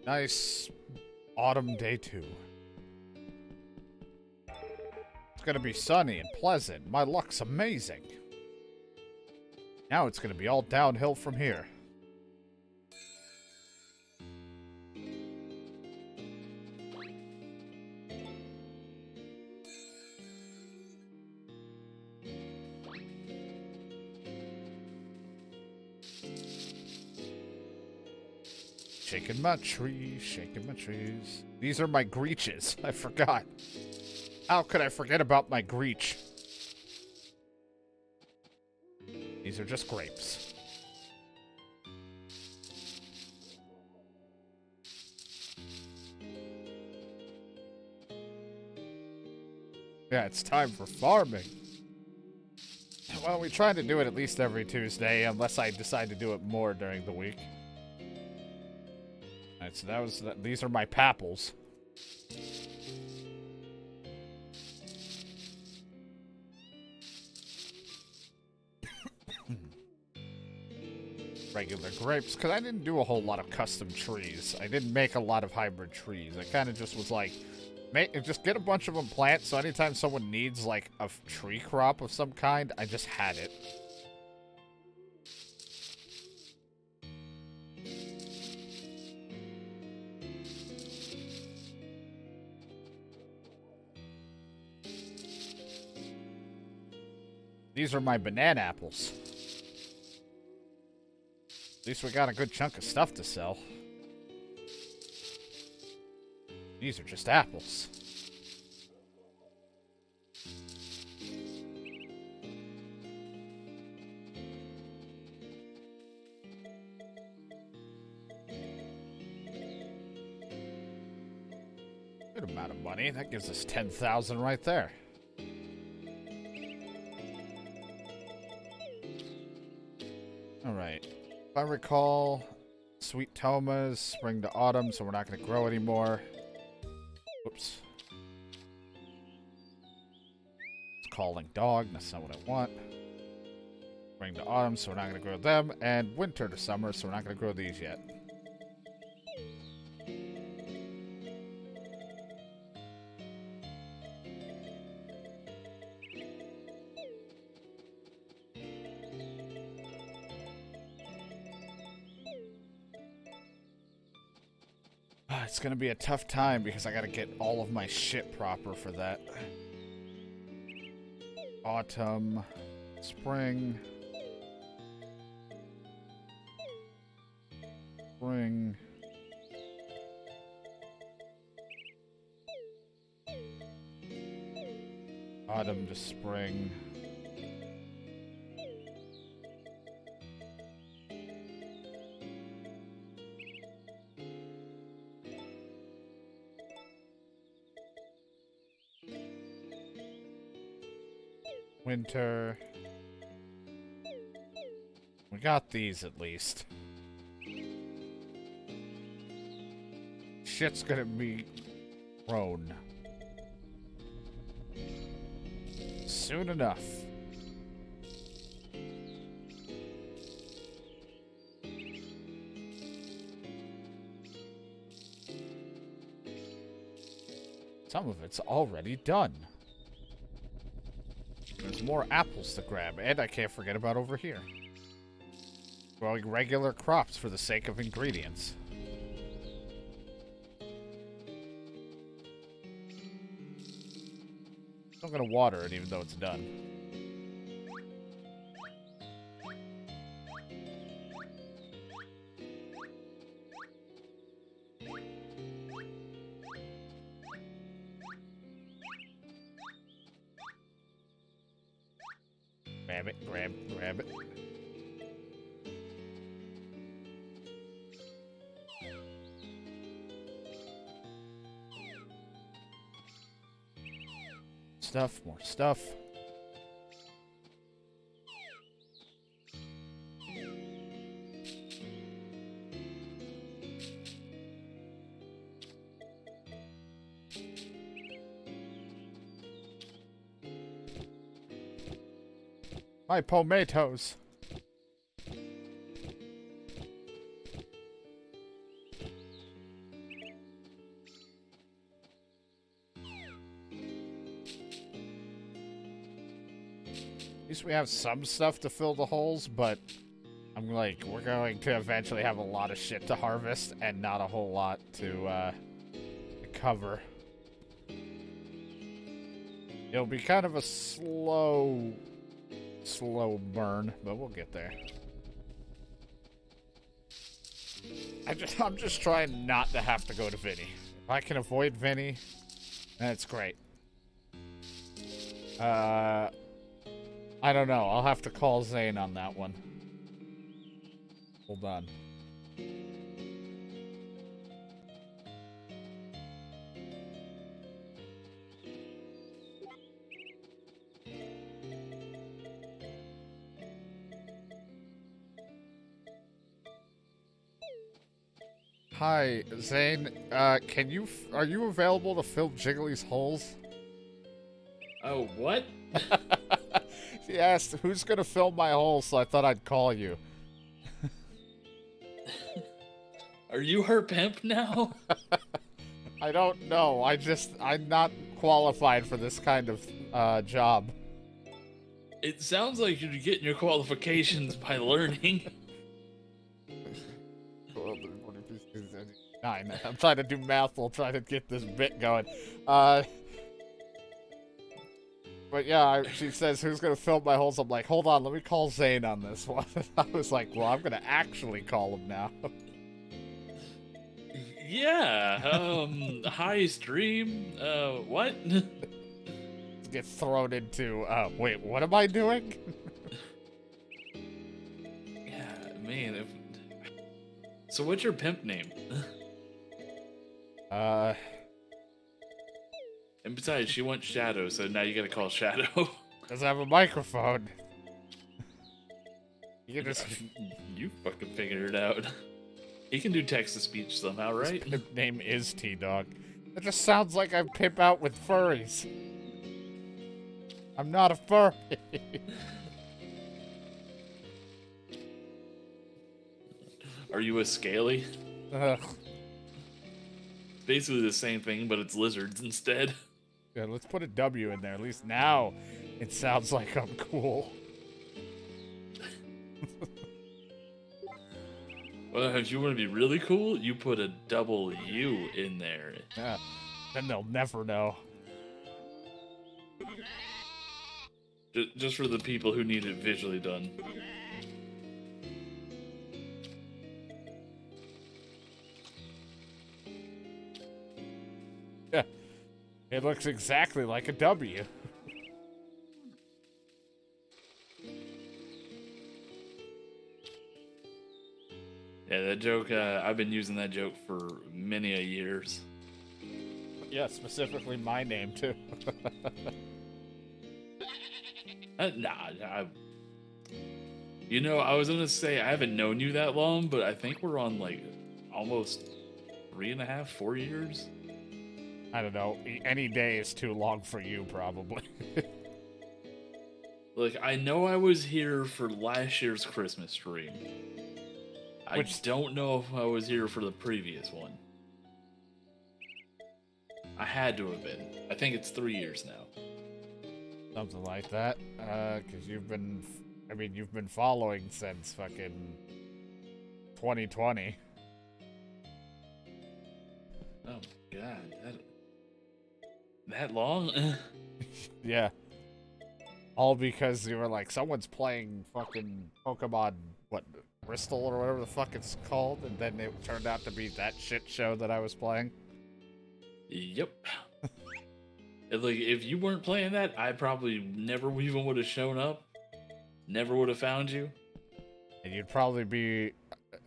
Nice autumn day 2. It's gonna be sunny and pleasant. My luck's amazing. Now it's gonna be all downhill from here. Shaking my trees, shaking my trees. These are my greaches. I forgot. How could I forget about my greach? These are just grapes. Yeah, it's time for farming. Well, we try to do it at least every Tuesday, unless I decide to do it more during the week. Alright, so these are my papples. Regular grapes, because I didn't do a whole lot of custom trees. I didn't make a lot of hybrid trees. I kind of just was like, just get a bunch of them planted, so anytime someone needs like a tree crop of some kind, I just had it. These are my banana apples. At least we got a good chunk of stuff to sell. These are just apples. Good amount of money. That gives us 10,000 right there. Alright. If I recall, Sweet Tomas, spring to autumn, so we're not going to grow anymore. Whoops. It's calling dog, that's not what I want. Spring to autumn, so we're not going to grow them. And winter to summer, so we're not going to grow these yet. It's gonna be a tough time because I gotta get all of my shit proper for that. Autumn, spring, spring, autumn to spring. Winter. We got these at least. Shit's gonna be grown soon enough. Some of it's already done. There's more apples to grab, and I can't forget about over here. Growing regular crops for the sake of ingredients. I'm gonna water it even though it's done. Grab it, grab it. Stuff, more stuff. My tomatoes. least we have some stuff to fill the holes, but I'm like, we're going to eventually have a lot of shit to harvest and not a whole lot to cover. It'll be kind of a slow burn, but we'll get there. I'm just trying not to have to go to Vinny. If I can avoid Vinny, that's great. I don't know. I'll have to call Zane on that one. Hold on. Hi, Zane. Are you available to fill Jiggly's holes? Oh, what? She asked, who's gonna fill my holes, so I thought I'd call you. Are you her pimp now? I don't know. I'm not qualified for this kind of job. It sounds like you're getting your qualifications by learning. 9. I'm trying to do math while trying to get this bit going. But yeah, she says, who's gonna fill my holes? I'm like, hold on, let me call Zane on this one. I was like, well, I'm gonna actually call him now. Yeah, hi stream, what? Get thrown into, wait, what am I doing? Yeah, man, so what's your pimp name? And besides, she wants Shadow, so now you gotta call Shadow. Does have a microphone. You can just... You fucking figured it out. He can do text-to-speech somehow, right? His pimp name is T-Dog. That just sounds like I pimp out with furries. I'm not a furry. Are you a scaly? Ugh. It's basically the same thing, but it's lizards instead. Yeah, let's put a W in there. At least now it sounds like I'm cool. Well, if you want to be really cool, you put a double U in there. Yeah, then they'll never know. Just for the people who need it visually done. Yeah, it looks exactly like a W. Yeah, that joke, I've been using that joke for many a years. Yeah, specifically my name, too. You know, I was gonna say I haven't known you that long, but I think we're on like almost 3.5, 4 years. I don't know. Any day is too long for you, probably. Like, I know I was here for last year's Christmas stream. I don't know if I was here for the previous one. I had to have been. I think it's 3 years now. Something like that. Because you've been following since fucking 2020. Oh, God. That long? Yeah. All because you were like, someone's playing fucking Pokemon, Bristol or whatever the fuck it's called, and then it turned out to be that shit show that I was playing. Yep. Like, if you weren't playing that, I probably never even would have shown up. Never would have found you. And you'd probably be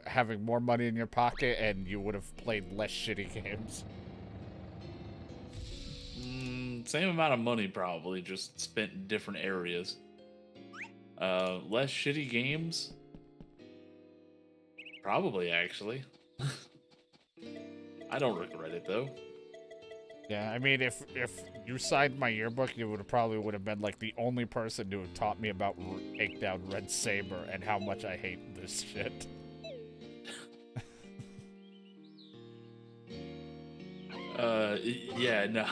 having more money in your pocket, and you would have played less shitty games. Same amount of money, probably, just spent in different areas. Less shitty games? Probably, actually. I don't regret it, though. Yeah, I mean, if you signed my yearbook, you would have been like the only person to have taught me about Takedown Red Saber and how much I hate this shit. Yeah, no.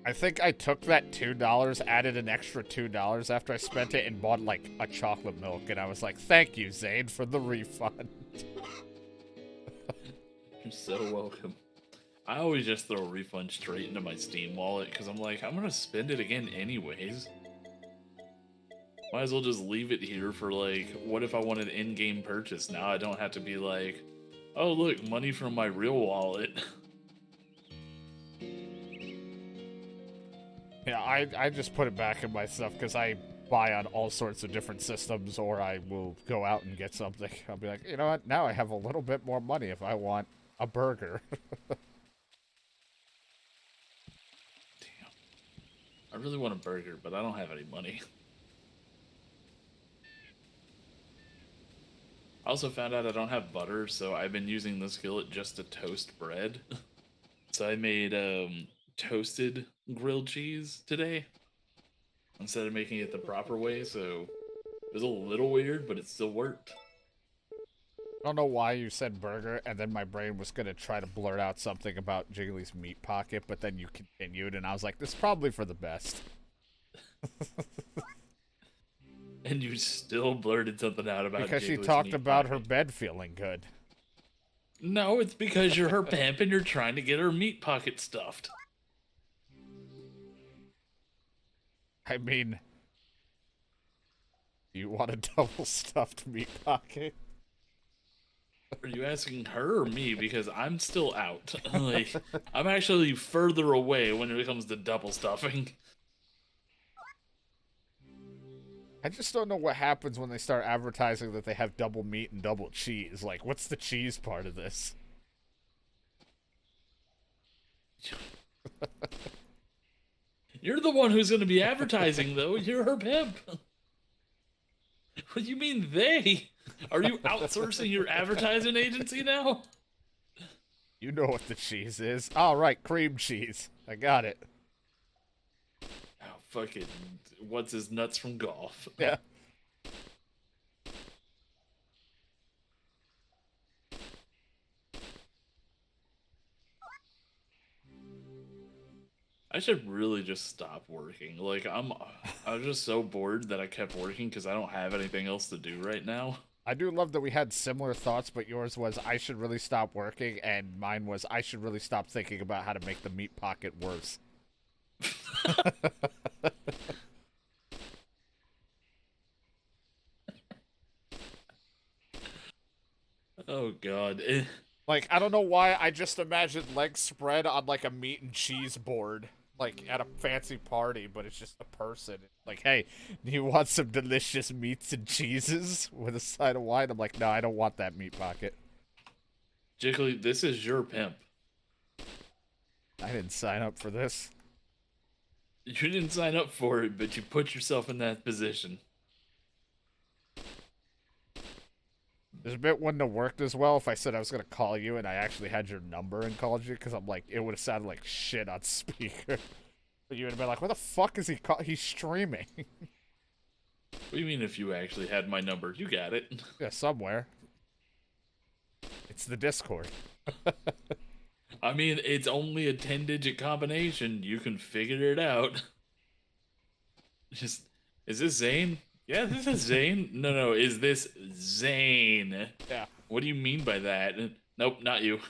I think I took that $2, added an extra $2 after I spent it, and bought like a chocolate milk, and I was like, "Thank you, Zane, for the refund." You're so welcome. I always just throw a refund straight into my Steam wallet because I'm like, I'm gonna spend it again anyways. Might as well just leave it here for like, what if I want an in-game purchase? Now I don't have to be like, oh look, money from my real wallet. Yeah, I just put it back in my stuff because I buy on all sorts of different systems, or I will go out and get something. I'll be like, you know what? Now I have a little bit more money if I want a burger. Damn. I really want a burger, but I don't have any money. I also found out I don't have butter, so I've been using the skillet just to toast bread. So I made toasted grilled cheese today instead of making it the proper way, so it was a little weird, but it still worked. I don't know why you said burger, and then my brain was going to try to blurt out something about Jiggly's meat pocket, but then you continued, and I was like, this is probably for the best. And you still blurted something out about because she Jiggly's talked meat about pocket. her bed feeling good. No, it's because you're her pimp and you're trying to get her meat pocket stuffed. I mean, do you want a double stuffed meat pocket? Are you asking her or me? Because I'm still out. Like, I'm actually further away when it comes to double stuffing. I just don't know what happens when they start advertising that they have double meat and double cheese. Like, what's the cheese part of this? You're the one who's going to be advertising, though. You're her pimp. What do you mean they? Are you outsourcing your advertising agency now? You know what the cheese is. All right, cream cheese. I got it. Oh, fucking, what's his nuts from golf? Yeah. I should really just stop working. Like, I was just so bored that I kept working because I don't have anything else to do right now. I do love that we had similar thoughts, but yours was, I should really stop working, and mine was, I should really stop thinking about how to make the meat pocket worse. Oh, God. Like, I don't know why, I just imagined legs spread on, like, a meat and cheese board, like, at a fancy party, but it's just a person. Like, hey, do you want some delicious meats and cheeses with a side of wine? I'm like, no, I don't want that meat pocket. Jiggly, this is your pimp. I didn't sign up for this. You didn't sign up for it, but you put yourself in that position. This bit wouldn't have worked as well if I said I was going to call you and I actually had your number and called you, because I'm like, it would have sounded like shit on speaker. But you would have been like, what the fuck is he he's streaming? What do you mean if you actually had my number? You got it. Yeah, somewhere. It's the Discord. I mean, it's only a 10-digit combination. You can figure it out. Just, is this Zane? Yeah, this is Zane. No, is this Zane? Yeah. What do you mean by that? Nope, not you.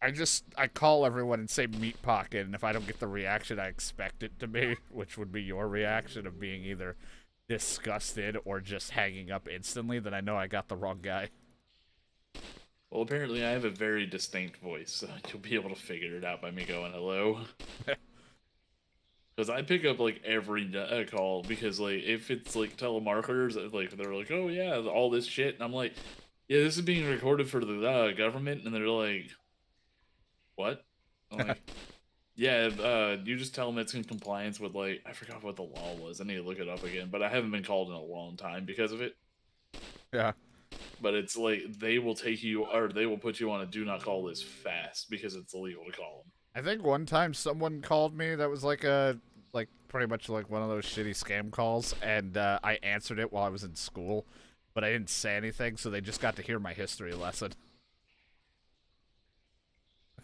I call everyone and say meat pocket, and if I don't get the reaction I expect it to be, which would be your reaction of being either disgusted or just hanging up instantly, then I know I got the wrong guy. Well, apparently I have a very distinct voice, so you'll be able to figure it out by me going hello. Because I pick up, like, every call, because, like, if it's, like, telemarketers, like, they're like, oh, yeah, all this shit, and I'm like, yeah, this is being recorded for the government, and they're like, what? I'm like, yeah, you just tell them it's in compliance with, like, I forgot what the law was, I need to look it up again, but I haven't been called in a long time because of it. Yeah. But it's like, they will take you, or they will put you on a do not call list fast, because it's illegal to call them. I think one time someone called me that was like pretty much like one of those shitty scam calls, and I answered it while I was in school, but I didn't say anything, so they just got to hear my history lesson.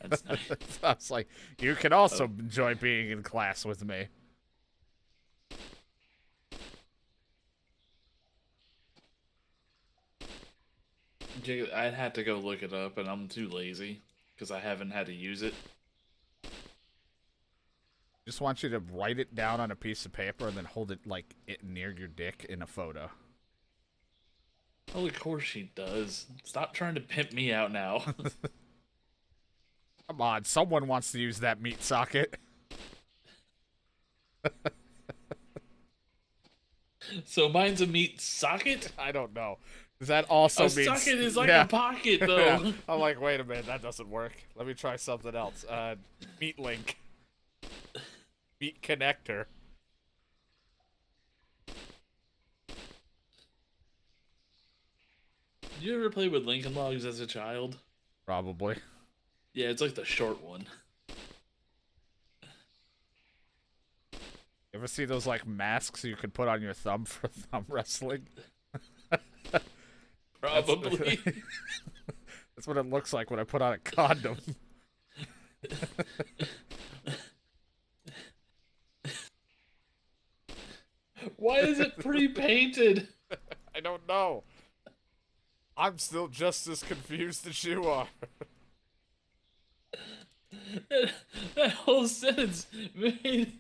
That's nice. I was like, you can also enjoy being in class with me. I'd have to go look it up, and I'm too lazy because I haven't had to use it. Just want you to write it down on a piece of paper and then hold it like it near your dick in a photo. Oh, of course she does. Stop trying to pimp me out now. Come on, someone wants to use that meat socket. So mine's a meat socket? I don't know. Does that also A mean socket is like a pocket, though. Yeah. I'm like, wait a minute, that doesn't work. Let me try something else. Meat link. Meat connector. Did you ever play with Lincoln Logs as a child? Probably. Yeah, it's like the short one. You ever see those like masks you could put on your thumb for thumb wrestling? Probably. That's what it looks like when I put on a condom. Why is it pre-painted? I don't know. I'm still just as confused as you are. That whole sentence made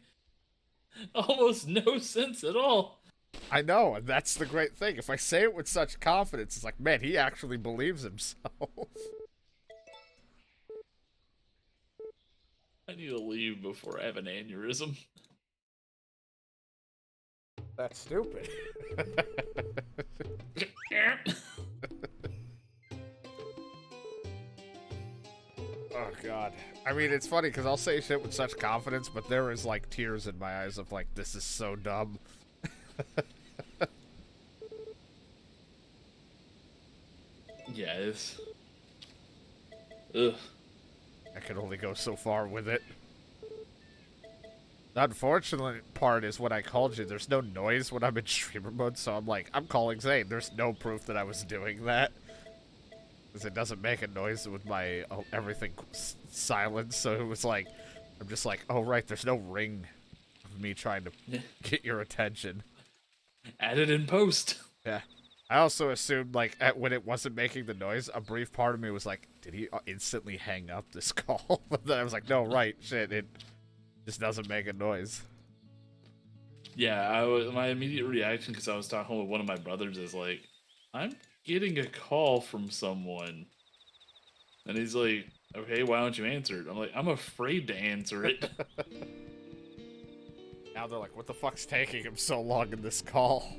almost no sense at all. I know, and that's the great thing. If I say it with such confidence, it's like, man, he actually believes himself. I need to leave before I have an aneurysm. That's stupid. Oh, God. I mean, it's funny because I'll say shit with such confidence, but there is, like, tears in my eyes of, like, this is so dumb. Yeah, it's... Ugh. I can only go so far with it. The unfortunate part is what I called you. There's no noise when I'm in streamer mode, so I'm like, I'm calling Zane. There's no proof that I was doing that. Because it doesn't make a noise with my everything silent, so it was like, I'm just like, oh right, there's no ring of me trying to get your attention. Add it in post. Yeah. I also assumed, like, when it wasn't making the noise, a brief part of me was like, did he instantly hang up this call? But then I was like, no, right, shit, it just doesn't make a noise. Yeah, my immediate reaction, because I was talking with one of my brothers, is like, I'm getting a call from someone. And he's like, okay, why don't you answer it? I'm like, I'm afraid to answer it. Now they're like, what the fuck's taking him so long in this call?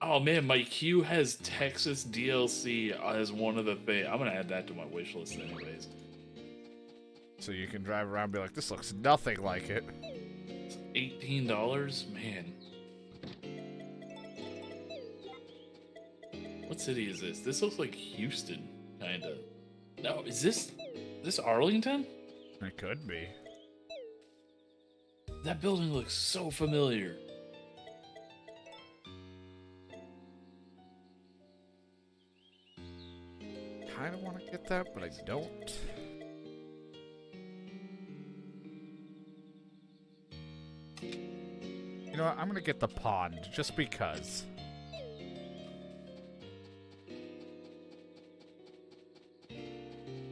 Oh man, my queue has Texas DLC as one of the things. I'm gonna add that to my wish list anyways. So you can drive around and be like, this looks nothing like it. It's $18? Man. What city is this? This looks like Houston, kinda. No, is this Arlington? It could be. That building looks so familiar. Kinda want to get that, but I don't. You know what? I'm gonna get the pond, just because.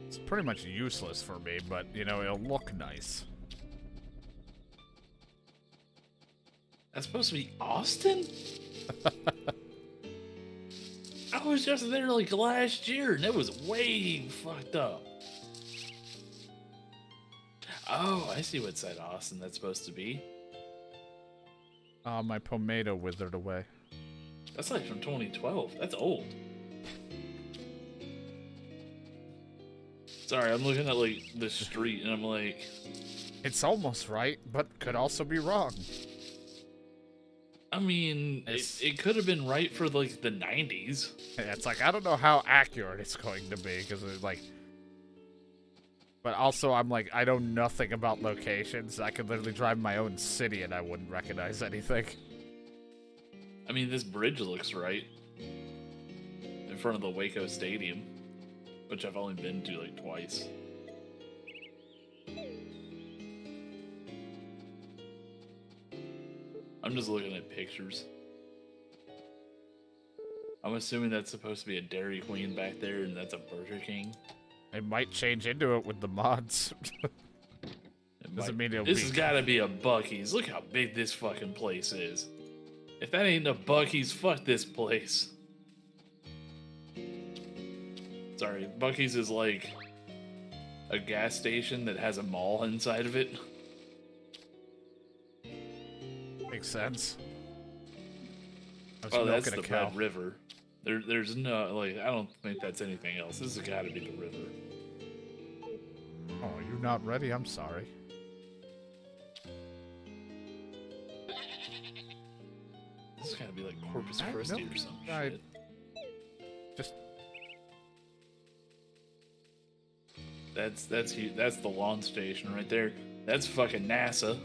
It's pretty much useless for me, but, you know, it'll look nice. That's supposed to be Austin? I was just there like last year and it was way fucked up. Oh, I see what side Austin that's supposed to be. My pomato withered away. That's like from 2012. That's old. Sorry, I'm looking at like the street and I'm like... It's almost right, but could also be wrong. I mean, it could have been right for like the 90s. It's like, I don't know how accurate it's going to be, because it's like... But also, I'm like, I know nothing about locations. I could literally drive my own city and I wouldn't recognize anything. I mean, this bridge looks right. In front of the Waco Stadium. Which I've only been to like twice. I'm just looking at pictures. I'm assuming that's supposed to be a Dairy Queen back there, and that's a Burger King. They might change into it with the mods. Doesn't mean it'll This be. has got to be a Buc-ee's. Look how big this fucking place is. If that ain't a Buc-ee's, fuck this place. Sorry, Buc-ee's is like a gas station that has a mall inside of it. Makes sense. Oh, that's the Red River. There's no, like, I don't think that's anything else. This has got to be the river. Oh, you're not ready? I'm sorry. This has got to be like Corpus Christi or some shit. Just... That's the launch station right there. That's fucking NASA.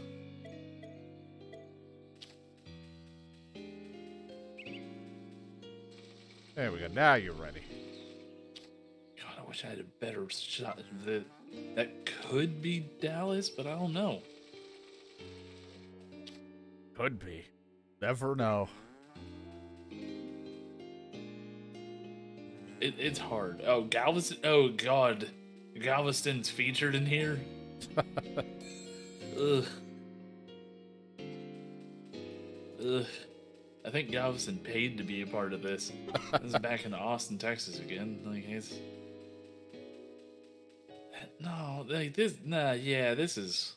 There we go. Now you're ready. God, I wish I had a better shot. That could be Dallas, but I don't know. Could be. Never know. It's hard. Oh, Galveston. Oh, God. Galveston's featured in here? Ugh. Ugh. I think Galveston paid to be a part of this. This is back in Austin, Texas again. Like, it's... No, like, this... Nah, yeah, this is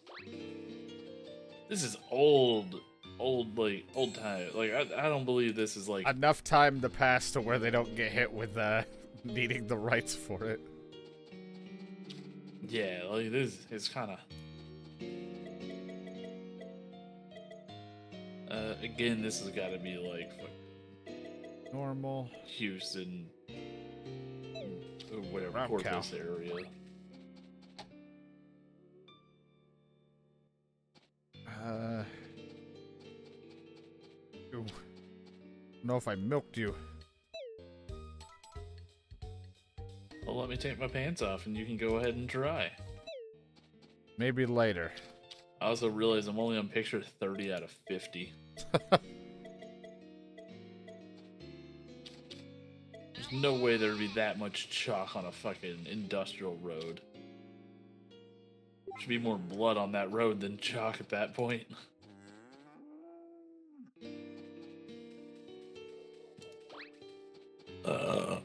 old, like, old time. Like, I don't believe this is, like... Enough time to pass to where they don't get hit with, needing the rights for it. Yeah, like, this is kind of... Again, this has got to be, like... Normal. Houston... Or whatever, Round Corpus cow. area. Ooh. Don't know if I milked you. Well, let me take my pants off and you can go ahead and try. Maybe later. I also realize I'm only on picture 30 out of 50. There's no way there'd be that much chalk on a fucking industrial road. Should be more blood on that road than chalk at that point. You're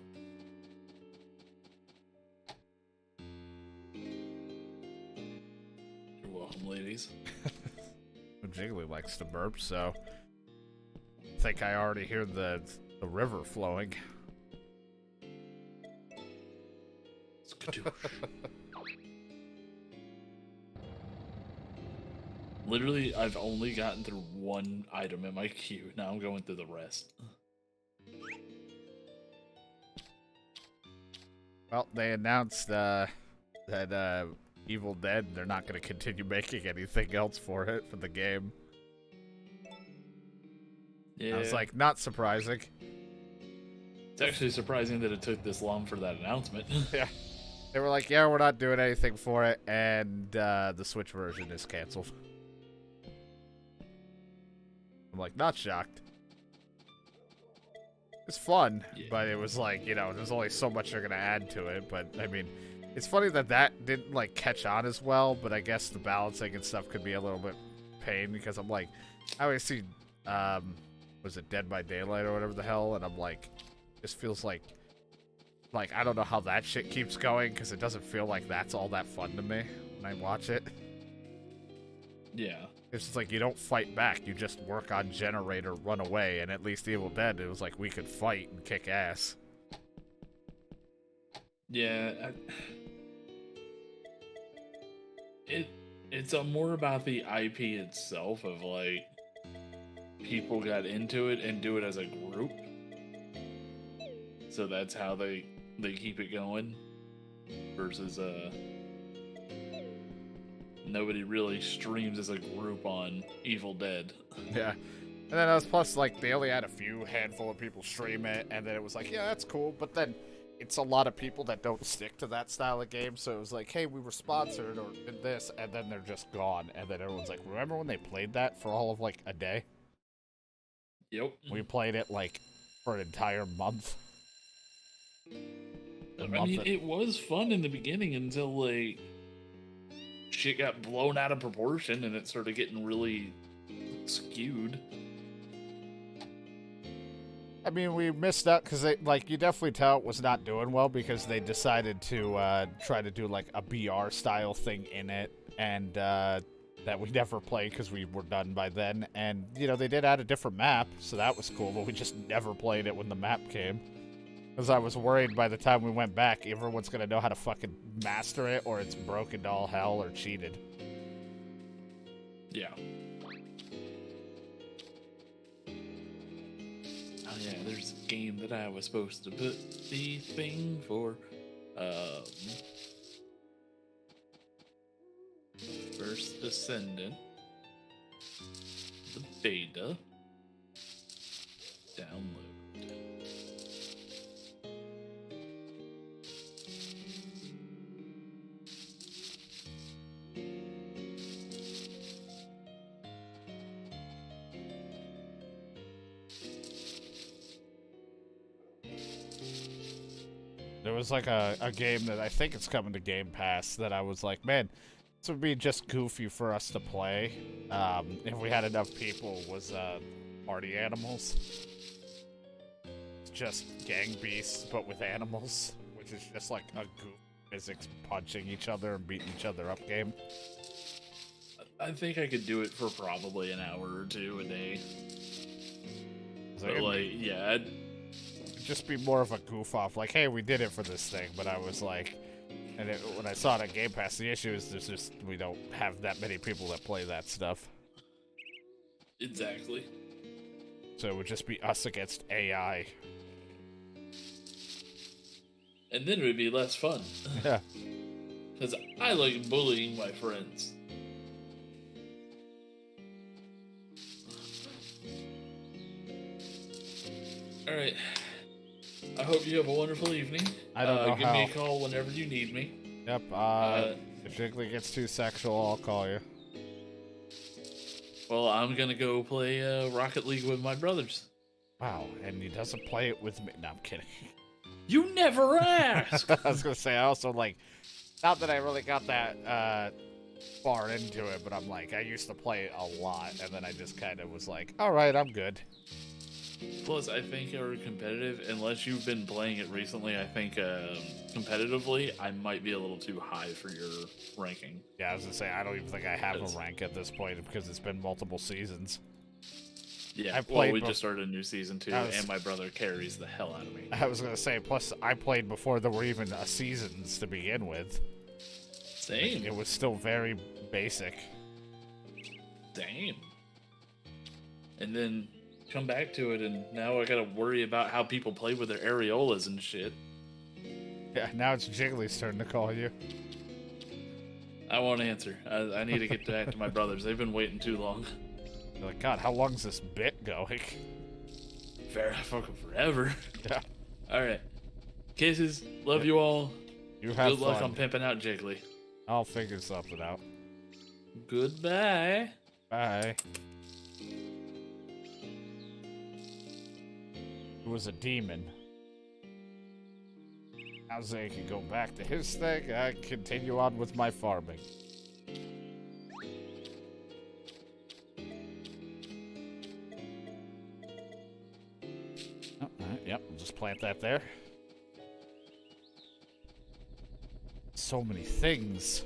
welcome, ladies. Jiggly likes to burp, so I think I already hear the river flowing. Skadoosh. Literally, I've only gotten through one item in my queue. Now I'm going through the rest. Well, they announced that Evil Dead, they're not going to continue making anything else for it, for the game. Yeah. I was like, not surprising. It's actually surprising that it took this long for that announcement. Yeah. They were like, yeah, we're not doing anything for it, and the Switch version is canceled. I'm like, not shocked. It's fun, Yeah. but it was like, you know, there's only so much they're going to add to it, but, I mean, it's funny that that didn't, like, catch on as well, but I guess the balancing and stuff could be a little bit pain, because I'm like, I always see, was it Dead by Daylight or whatever the hell, and I'm like, this feels like, I don't know how that shit keeps going, because it doesn't feel like that's all that fun to me when I watch it. Yeah. It's just like, you don't fight back, you just work on generator, run away, and at least Evil Dead, it was like, we could fight and kick ass. Yeah. It's more about the IP itself of, like, people got into it and do it as a group. So that's how they keep it going. Versus, nobody really streams as a group on Evil Dead. Yeah. And then was plus, like, they only had a handful of people stream it, and then it was like, yeah, that's cool, but then it's a lot of people that don't stick to that style of game, so it was like, hey, we were sponsored or did this, and then they're just gone, and then everyone's like, remember when they played that for all of, like, a day? Yep. We played it like for an entire month. I mean, it was fun in the beginning until like shit got blown out of proportion and it started getting really skewed. I mean, we missed out because like, you definitely tell it was not doing well because they decided to try to do like a BR style thing in it, and that we never played because we were done by then. And you know, they did add a different map, so that was cool. But we just never played it when the map came, because I was worried by the time we went back, everyone's gonna know how to fucking master it, or it's broken to all hell or cheated. Yeah. Oh yeah, there's a game that I was supposed to put the thing for. First Ascendant, the beta, download. There was like a game that I think it's coming to Game Pass that I was like, man, this would be just goofy for us to play if we had enough people, was Party Animals. It's just Gang Beasts, but with animals, which is just like a goof physics punching each other and beating each other up game. I think I could do it for probably an hour or two a day. So But like, yeah, it'd just be more of a goof off, like, hey, we did it for this thing, but I was like, and when I saw it on Game Pass, the issue is there's just, we don't have that many people that play that stuff. exactly. So it would just be us against AI. And then it would be less fun. Yeah. Because I like bullying my friends. Alright. I hope you have a wonderful evening. I don't know give how. me a call whenever you need me. Yep, if Jiggly gets too sexual, I'll call you. Well, I'm gonna go play Rocket League with my brothers. Wow, and he doesn't play it with me. No, I'm kidding. You never ask! I was gonna say, I also, like, not that I really got that, far into it, but I'm like, I used to play it a lot, and then I just kind of was like, alright, I'm good. Plus, I think are competitive, unless you've been playing it recently, I think competitively, I might be a little too high for your ranking. Yeah, I was gonna say, I don't even think I have a rank at this point because it's been multiple seasons. Yeah, well, we just started a new season too, and my brother carries the hell out of me. I was gonna say, plus I played before there were even seasons to begin with. Same. It was still very basic. Damn. And then come back to it, and now I gotta worry about how people play with their areolas and shit. Yeah, now it's Jiggly's turn to call you. I won't answer. I need to get back to my brothers. They've been waiting too long. You're like, God, how long's this bit going? Fair fucking forever. Yeah. Alright. Kisses. Love you all. You have Good luck fun. on pimping out Jiggly. I'll figure something out. Goodbye. Bye. It was a demon. Now Zay can go back to his thing. I continue on with my farming. Oh, yep, we'll just plant that there. So many things.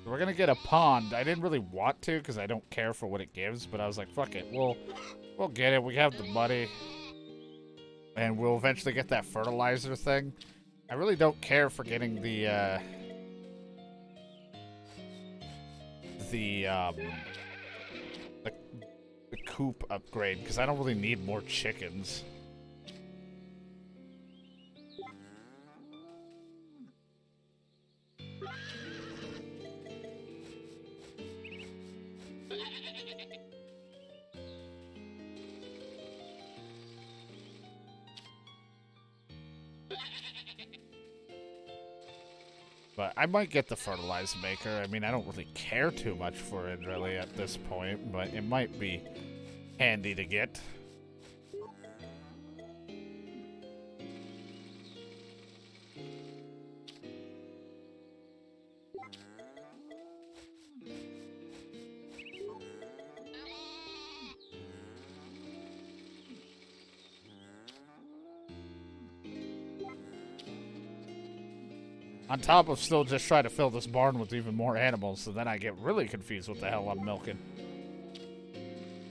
We're gonna get a pond. I didn't really want to because I don't care for what it gives, but I was like, fuck it. We'll get it. We have the money. And we'll eventually get that fertilizer thing. I really don't care for getting the coop upgrade because I don't really need more chickens. But I might get the fertilizer maker. I mean, I don't really care too much for it really at this point, but it might be handy to get. On top of still just trying to fill this barn with even more animals, so then I get really confused what the hell I'm milking.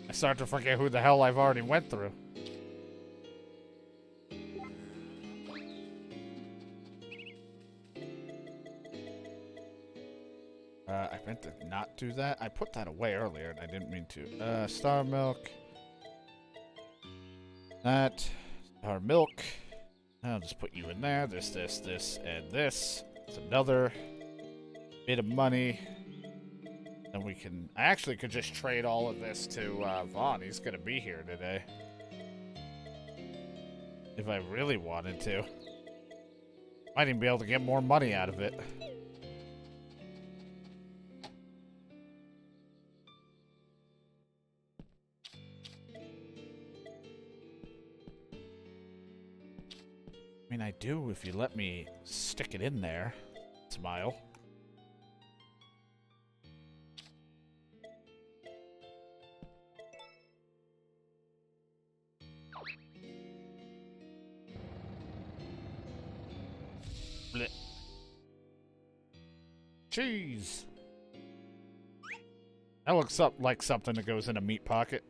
I start to forget who the hell I've already went through. I meant to not do that. I put that away earlier and I didn't mean to. Star milk. That. Star milk. I'll just put you in there. This, and this. It's another bit of money. And we can... I actually could just trade all of this to Vaughn. He's going to be here today. If I really wanted to. Might even be able to get more money out of it. I mean, I do if you let me stick it in there. Smile. Blech. Cheese. That looks up like something that goes in a meat pocket.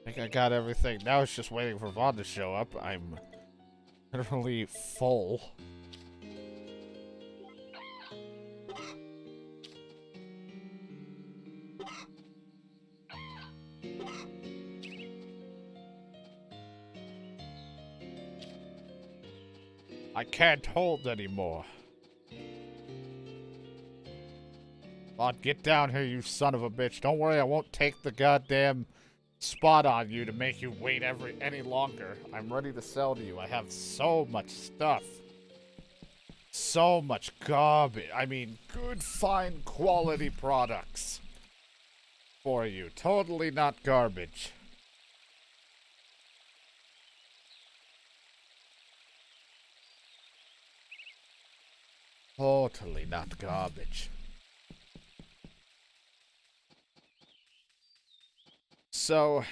I think I got everything. Now it's just waiting for Vaughn to show up. I'm literally full. I can't hold anymore. Vaughn, get down here, you son of a bitch. Don't worry, I won't take the goddamn spot on you to make you wait any longer. I'm ready to sell to you. I have so much stuff. So much garbage. I mean, good, fine quality products for you. Totally not garbage. Totally not garbage. So,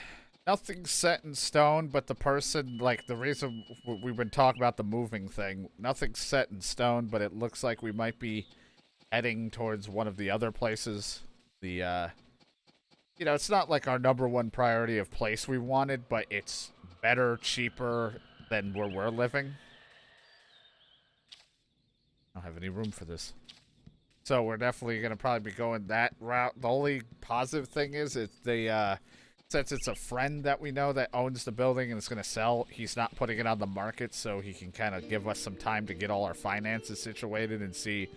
nothing's set in stone, but the person, like, the reason we've been talking about the moving thing, nothing's set in stone, but it looks like we might be heading towards one of the other places. The, you know, it's not like our #1 priority of place we wanted, but it's better, cheaper than where we're living. I don't have any room for this. So we're definitely going to probably be going that route. The only positive thing is it's the, since it's a friend that we know that owns the building and is going to sell, he's not putting it on the market, so he can kind of give us some time to get all our finances situated and see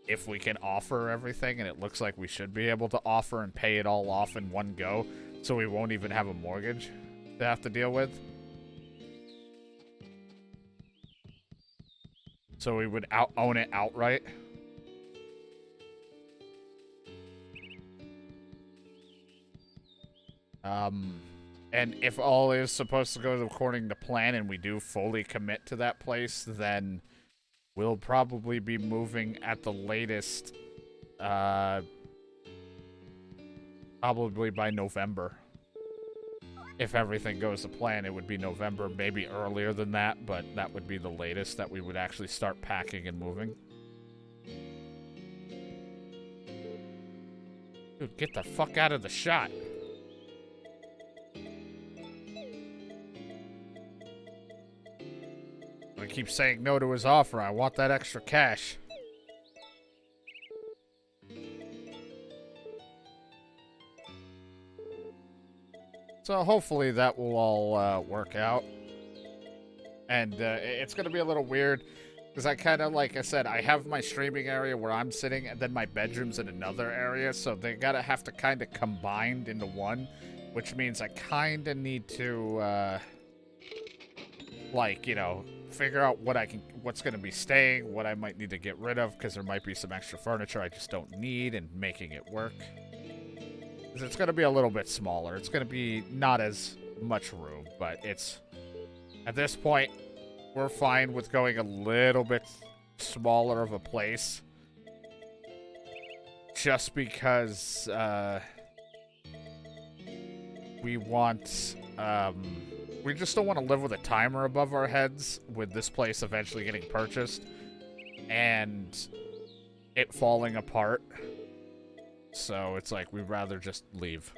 if we can offer everything. And it looks like we should be able to offer and pay it all off in one go, so we won't even have a mortgage to have to deal with. So we would own it outright. And if all is supposed to go according to plan and we do fully commit to that place, then we'll probably be moving at the latest, probably by November. If everything goes to plan, it would be November, maybe earlier than that, but that would be the latest that we would actually start packing and moving. Dude, get the fuck out of the shot. I keep saying no to his offer. I want that extra cash. So hopefully that will all work out. And it's going to be a little weird because I kind of, like I said, I have my streaming area where I'm sitting and then my bedroom's in another area. So they got to have to kind of combined into one, which means I kind of need to, like, you know, figure out what's going to be staying, what I might need to get rid of because there might be some extra furniture I just don't need and making it work. Because it's going to be a little bit smaller. It's going to be not as much room, but it's... At this point, we're fine with going a little bit smaller of a place. Just because, we want, we just don't want to live with a timer above our heads with this place eventually getting purchased and it falling apart. So it's like, we'd rather just leave.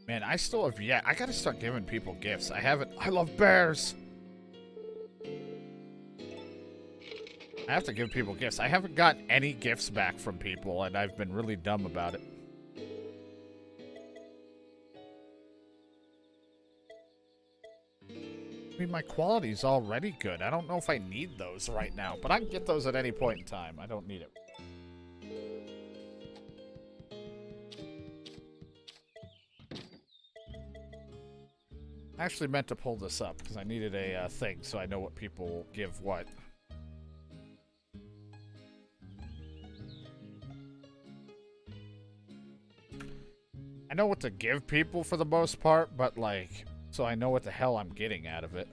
Man, I still have yet. I gotta start giving people gifts. I haven't. I love bears. I have to give people gifts. I haven't gotten any gifts back from people, and I've been really dumb about it. I mean, my quality's already good. I don't know if I need those right now, but I can get those at any point in time. I don't need it. I actually meant to pull this up because I needed a thing so I know what people give what. I know what to give people for the most part, but like, so I know what the hell I'm getting out of it.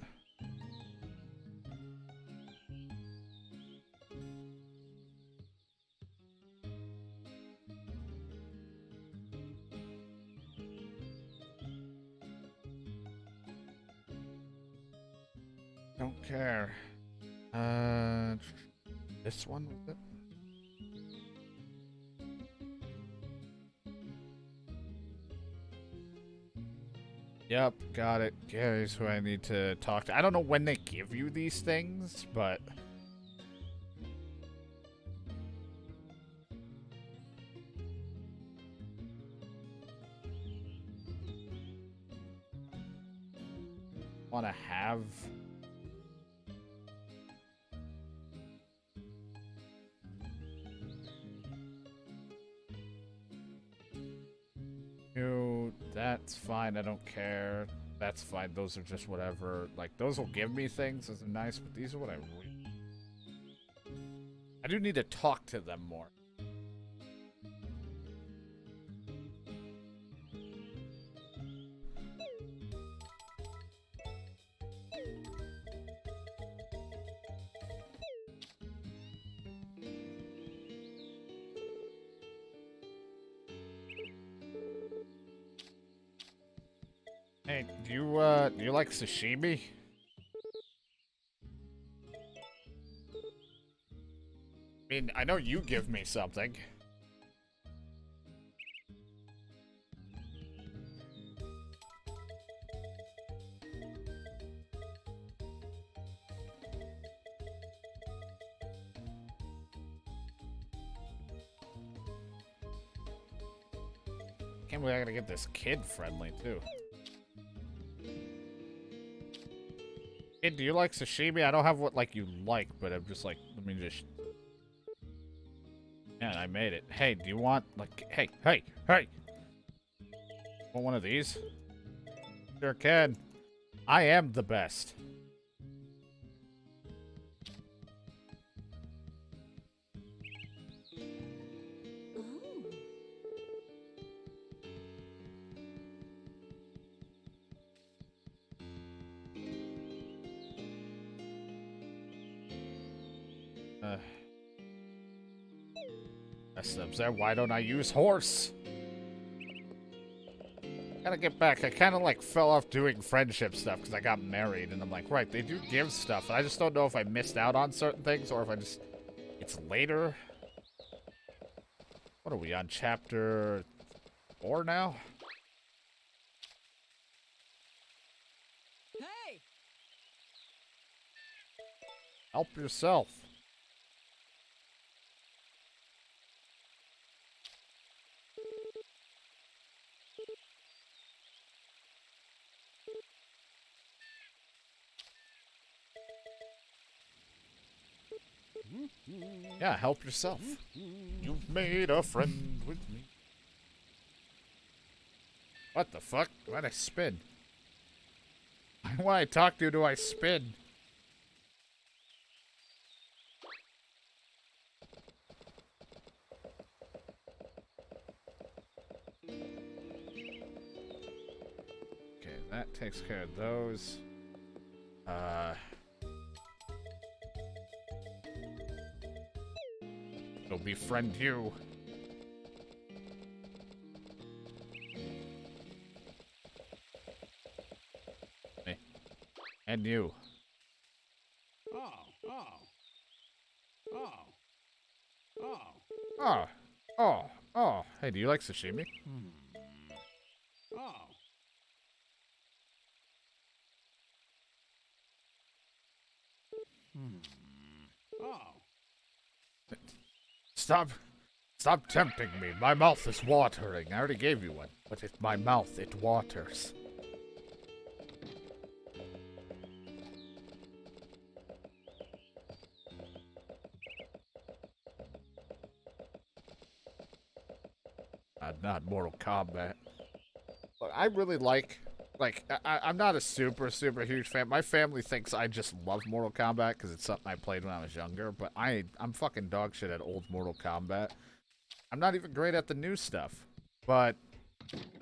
Don't care. This one was it? Yep, got it. Gary's who I need to talk to. I don't know when they give you these things, but... want to have... That's fine, I don't care. That's fine, those are just whatever. Like, those will give me things, those are nice, but these are what I really... I do need to talk to them more. Hey, do you like sashimi? I mean, I know you give me something. Can't believe I gotta get this kid friendly, too. Kid, do you like sashimi? I don't have what, like, you like, but I'm just like, let me just... Man, I made it. Hey, do you want, like, hey! Want one of these? Sure can. I am the best. There. Why don't I use horse? Gotta get back. I kind of like fell off doing friendship stuff because I got married, and I'm like, right, they do give stuff. I just don't know if I missed out on certain things or if I just... It's later. What are we on? Chapter 4 now? Help yourself. Yeah, help yourself. You've made a friend with me. What the fuck? Why'd I spin? When I talk to you, do I spin? Okay, that takes care of those. It'll befriend you. Hey. And you. Oh. Hey, do you like sashimi? Stop tempting me. My mouth is watering. I already gave you one. But it's my mouth, it waters. Not Mortal Kombat. Look, I really like I'm not a super huge fan. My family thinks I just love Mortal Kombat because it's something I played when I was younger, but I'm fucking dog shit at old Mortal Kombat. I'm not even great at the new stuff. But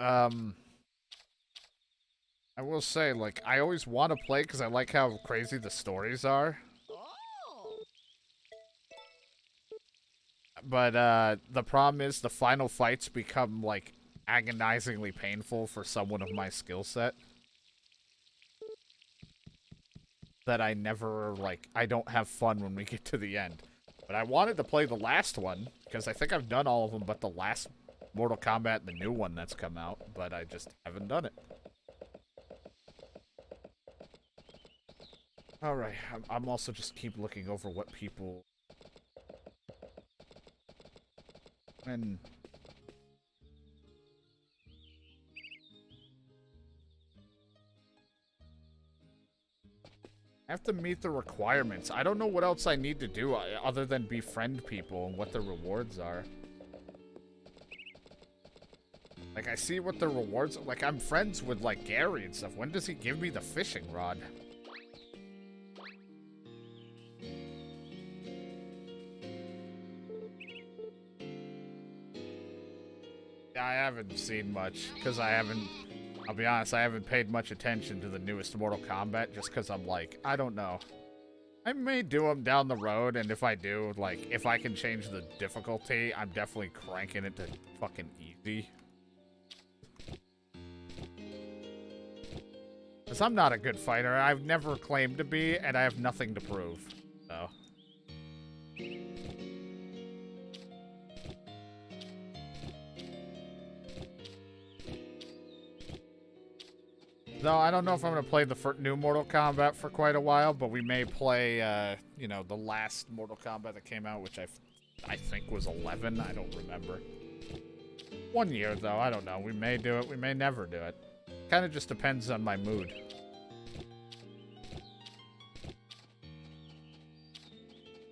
I will say, like, I always want to play because I like how crazy the stories are. But the problem is the final fights become, like, agonizingly painful for someone of my skill set. That I never, like, I don't have fun when we get to the end. But I wanted to play the last one, because I think I've done all of them but the last Mortal Kombat, the new one that's come out, but I just haven't done it. Alright, I'm also just keep looking over what people... And... I have to meet the requirements. I don't know what else I need to do other than befriend people and what the rewards are. Like, I see what the rewards are. Like, I'm friends with, like, Gary and stuff. When does he give me the fishing rod? Yeah, I haven't seen much, because I'll be honest, I haven't paid much attention to the newest Mortal Kombat, just because I'm like, I don't know. I may do them down the road, and if I do, like, if I can change the difficulty, I'm definitely cranking it to fucking easy. Because I'm not a good fighter. I've never claimed to be, and I have nothing to prove. So. No, I don't know if I'm going to play the new Mortal Kombat for quite a while, but we may play, you know, the last Mortal Kombat that came out, which I think was 11. I don't remember. 1 year, though. I don't know. We may do it. We may never do it. Kind of just depends on my mood.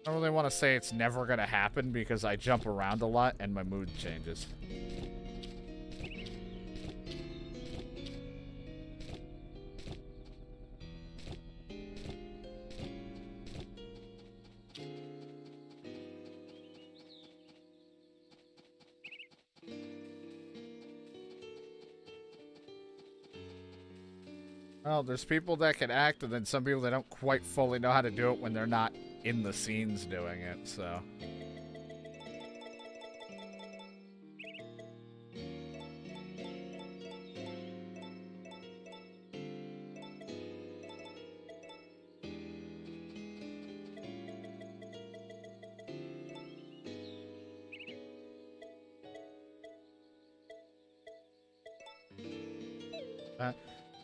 I don't really want to say it's never going to happen because I jump around a lot and my mood changes. Well, there's people that can act, and then some people that don't quite fully know how to do it when they're not in the scenes doing it, so...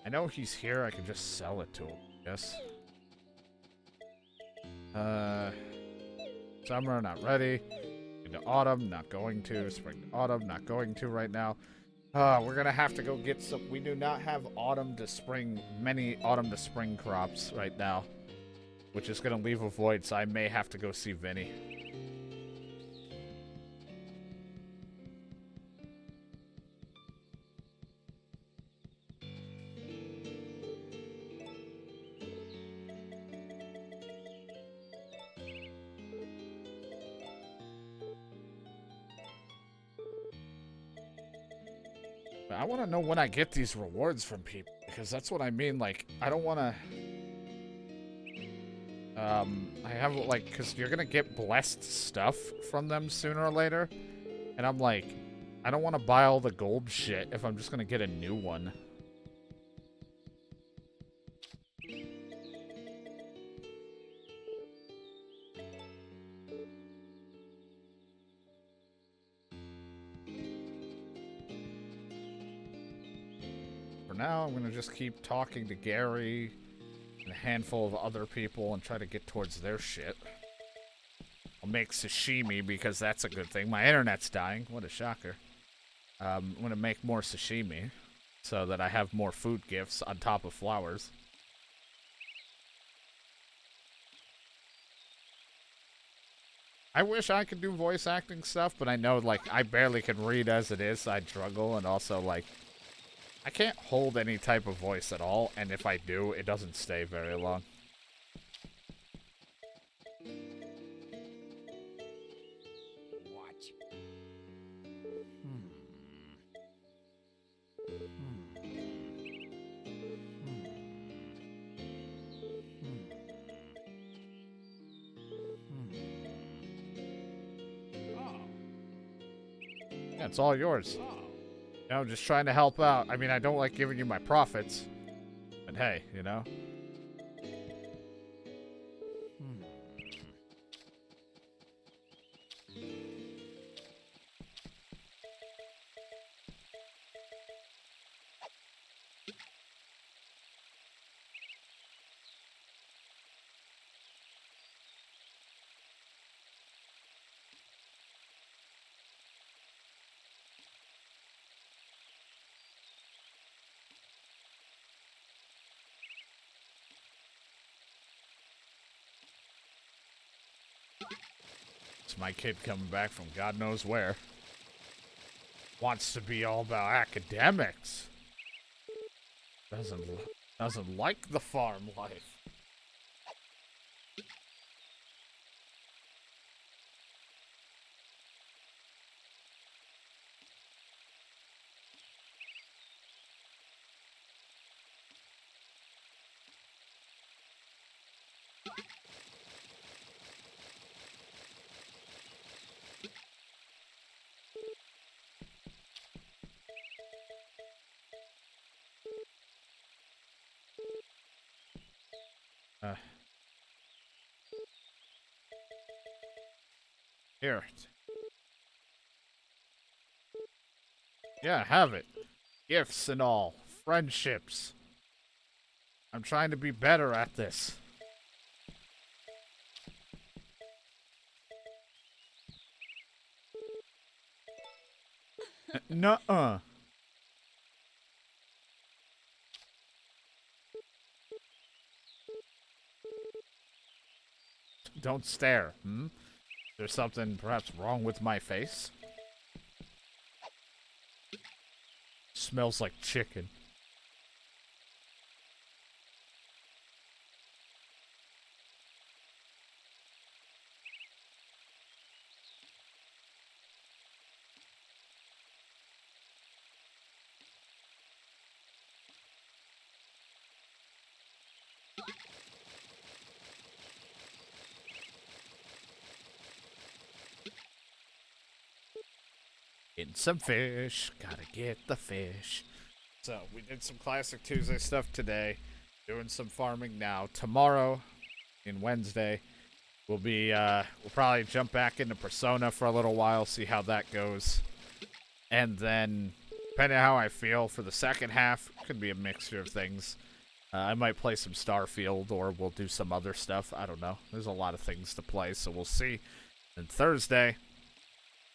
I know he's here, I can just sell it to him, yes. Summer, not ready. Into autumn, not going to. Spring to autumn, not going to right now. We're gonna have to go get some. We do not have many autumn to spring crops right now, which is gonna leave a void, so I may have to go see Vinny. I want to know when I get these rewards from people, because that's what I mean. Like, I don't want to. I have, like, because you're going to get blessed stuff from them sooner or later. And I'm like, I don't want to buy all the gold shit if I'm just going to get a new one. Now I'm gonna just keep talking to Gary and a handful of other people and try to get towards their shit. I'll make sashimi because that's a good thing. My internet's dying. What a shocker. I'm gonna make more sashimi so that I have more food gifts on top of flowers. I wish I could do voice acting stuff, but I know, like, I barely can read as it is. I struggle, and also, like, I can't hold any type of voice at all, and if I do, it doesn't stay very long. What? Yeah, it's all yours. You know, just trying to help out. I mean, I don't like giving you my profits. But hey, you know? It's my kid coming back from God knows where. Wants to be all about academics. Doesn't like the farm life. Here. Yeah, have it. Gifts and all. Friendships. I'm trying to be better at this. Nuh-uh. Don't stare, hmm? There's something perhaps wrong with my face? Smells like chicken. Getting some fish. Gotta get the fish. So, we did some Classic Tuesday stuff today. Doing some farming now. Tomorrow, in Wednesday, we'll probably jump back into Persona for a little while, see how that goes. And then, depending on how I feel for the second half, could be a mixture of things. I might play some Starfield, or we'll do some other stuff. I don't know. There's a lot of things to play, so we'll see. And Thursday,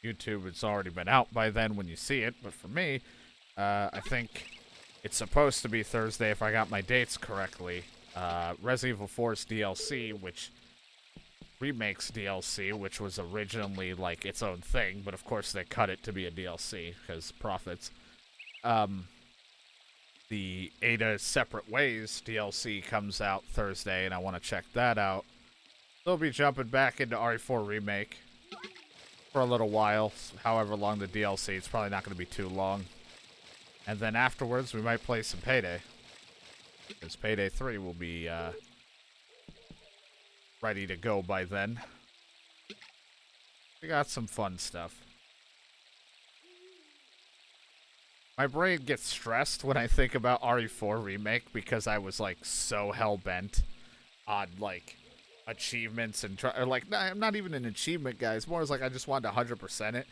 YouTube, it's already been out by then when you see it, but for me, I think it's supposed to be Thursday if I got my dates correctly. Resident Evil 4's DLC, which remakes DLC, which was originally like its own thing, but of course they cut it to be a DLC because profits. The Ada Separate Ways DLC comes out Thursday, and I want to check that out. They'll be jumping back into RE4 Remake for a little while, however long the DLC. It's probably not going to be too long. And then afterwards, we might play some Payday, because Payday 3 will be ready to go by then. We got some fun stuff. My brain gets stressed when I think about RE4 Remake because I was like so hell-bent on like achievements and or like I'm not even an achievement guy. It's more as like I just wanted to 100% it.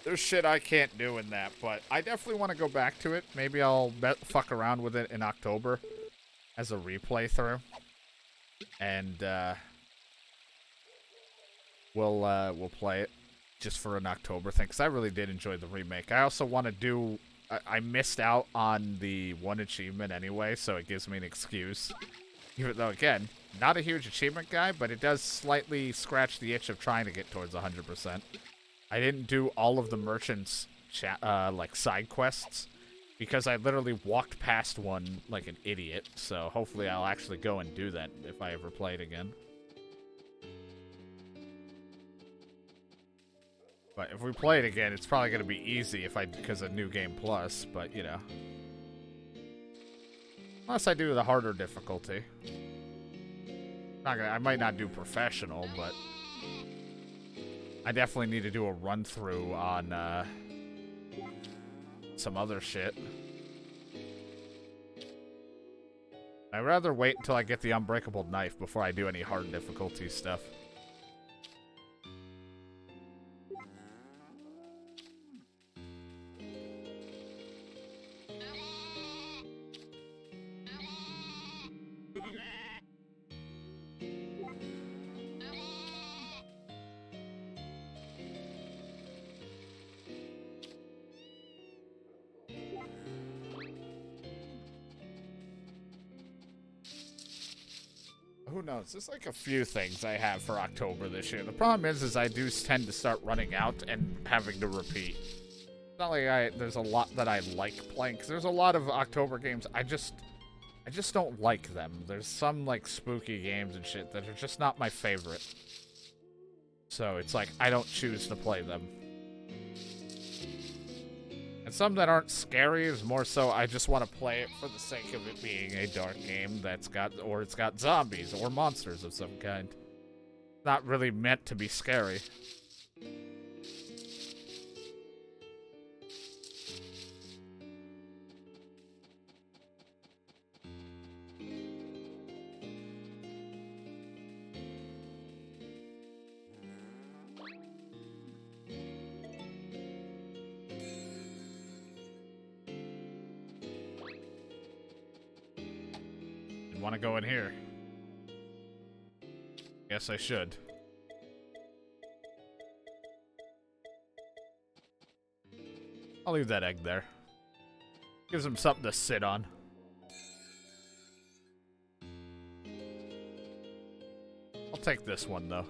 There's shit I can't do in that, but I definitely want to go back to it. Maybe I'll fuck around with it in October as a replay through, and we'll play it just for an October thing, because I really did enjoy the remake. I also want to do... I missed out on the one achievement anyway, so it gives me an excuse. Even though, again, not a huge achievement guy, but it does slightly scratch the itch of trying to get towards 100%. I didn't do all of the merchants' like side quests, because I literally walked past one like an idiot, so hopefully I'll actually go and do that if I ever play it again. But if we play it again, it's probably going to be easy because of New Game Plus, but, you know. Unless I do the harder difficulty. I might not do professional, but I definitely need to do a run-through on some other shit. I'd rather wait until I get the Unbreakable Knife before I do any hard difficulty stuff. Who knows? There's like a few things I have for October this year. The problem is I do tend to start running out and having to repeat. It's not like there's a lot that I like playing, because there's a lot of October games I just don't like them. There's some like spooky games and shit that are just not my favorite. So it's like I don't choose to play them. And some that aren't scary is more so I just want to play it for the sake of it being a dark game that's it's got zombies or monsters of some kind. Not really meant to be scary. Want to go in here? Guess I should. I'll leave that egg there. Gives him something to sit on. I'll take this one though.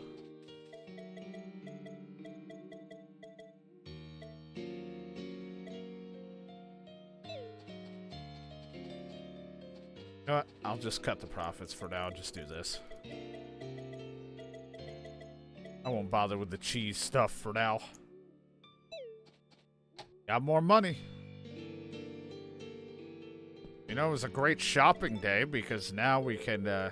You know what? I'll just cut the profits for now. Just do this. I won't bother with the cheese stuff for now. Got more money. You know, it was a great shopping day because now we can, now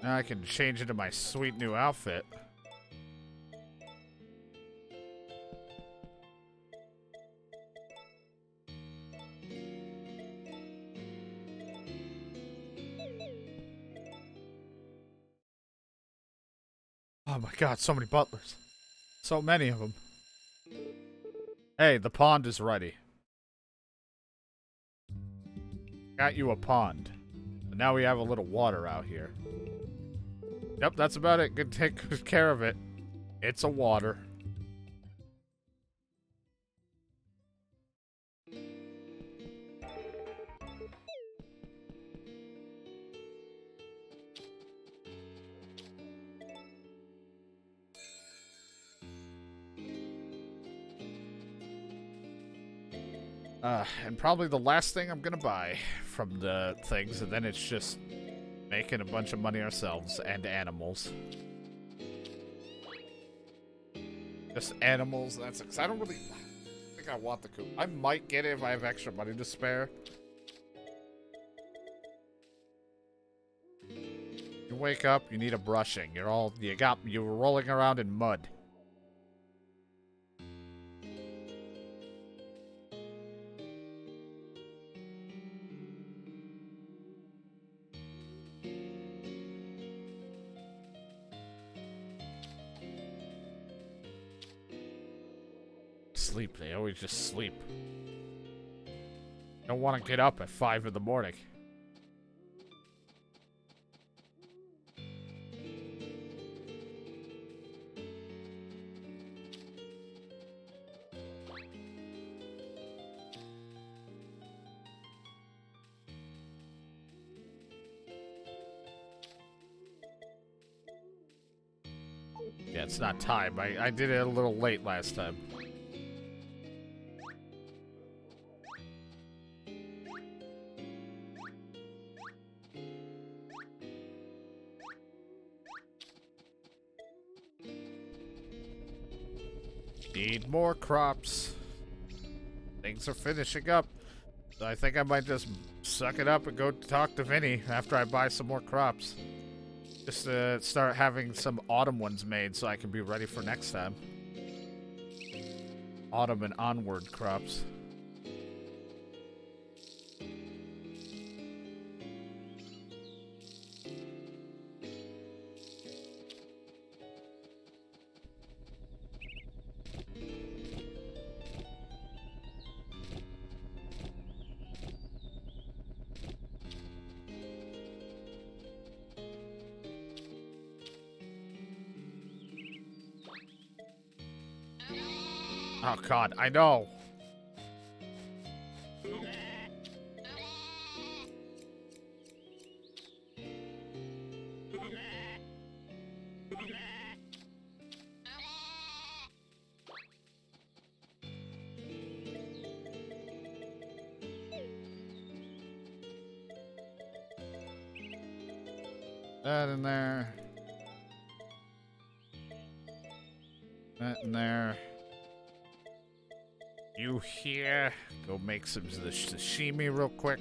I can change into my sweet new outfit. Oh my god, so many butlers. So many of them. Hey, the pond is ready. Got you a pond. And now we have a little water out here. Yep, that's about it. Good, take good care of it. It's a water. And probably the last thing I'm gonna buy from the things, and then it's just making a bunch of money ourselves and animals. Just animals, that's it. 'Cause I don't really think I want the coop. I might get it if I have extra money to spare. You wake up, you need a brushing. You're rolling around in mud. Sleep, they always just sleep. Don't want to get up at 5 in the morning. Yeah, it's not time. I did it a little late last time. Need more crops. Things are finishing up. So I think I might just suck it up and go talk to Vinny after I buy some more crops. Just to start having some autumn ones made so I can be ready for next time. Autumn and onward crops. Oh god, I know. That in there. That in there. You here? Go make some of the sashimi real quick.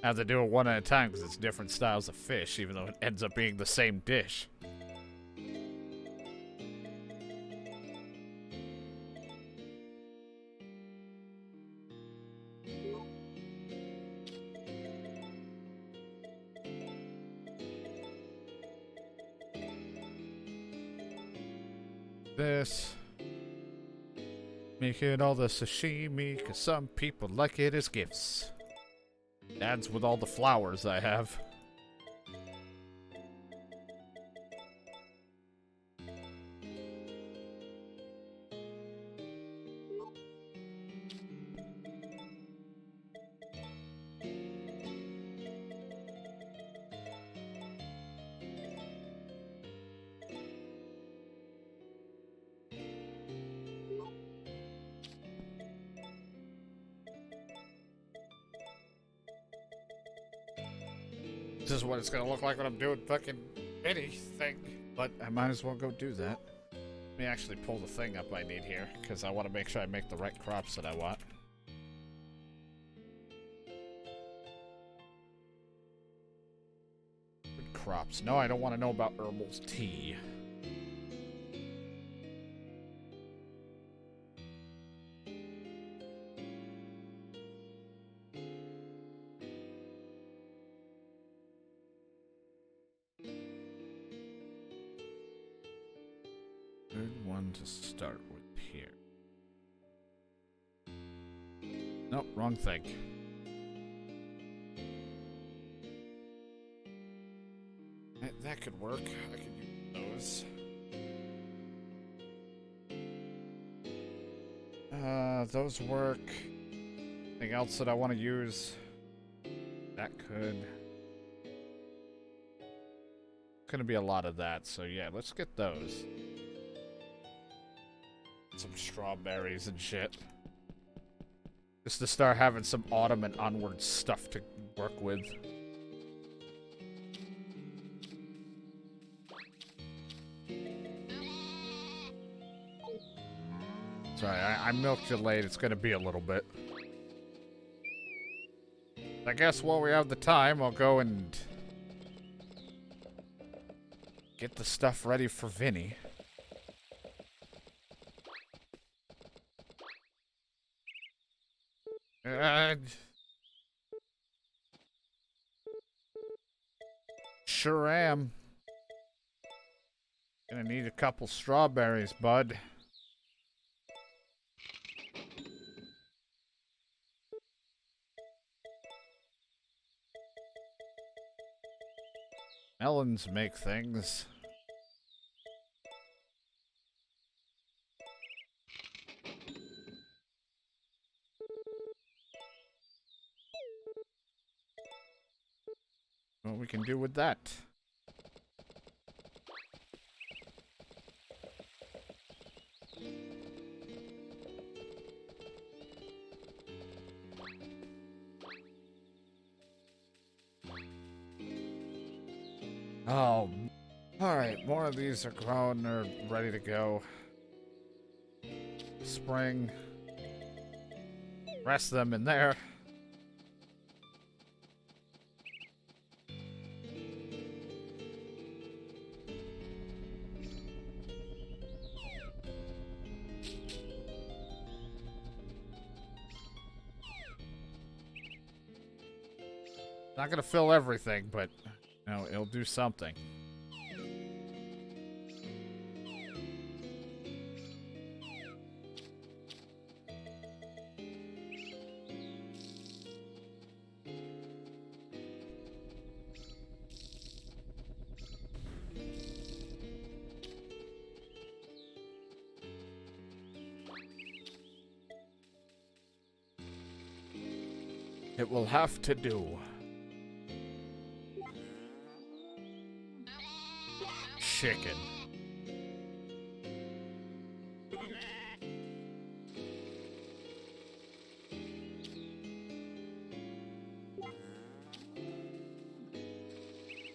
I have to do it one at a time because it's different styles of fish, even though it ends up being the same dish. This. Making all the sashimi because some people like it as gifts. Adds with all the flowers I have. This is what it's gonna look like when I'm doing fucking anything. But I might as well go do that. Let me actually pull the thing up I need here, because I want to make sure I make the right crops that I want. Good crops. No, I don't want to know about herbals tea. one to start with here. Nope, wrong thing. That could work. I could use those. Those work. Anything else that I want to use? That could. Gonna be a lot of that, so yeah, let's get those. Some strawberries and shit. Just to start having some autumn and onward stuff to work with. Sorry, I milked you late. It's gonna be a little bit. I guess while we have the time, I'll go and get the stuff ready for Vinny. Sure am. Gonna need a couple strawberries, bud. Melons make things. What we can do with that? Oh, alright, more of these are grown, they're ready to go. Spring. Rest them in there. Not gonna fill everything, but no, it'll do something. It will have to do. Chicken.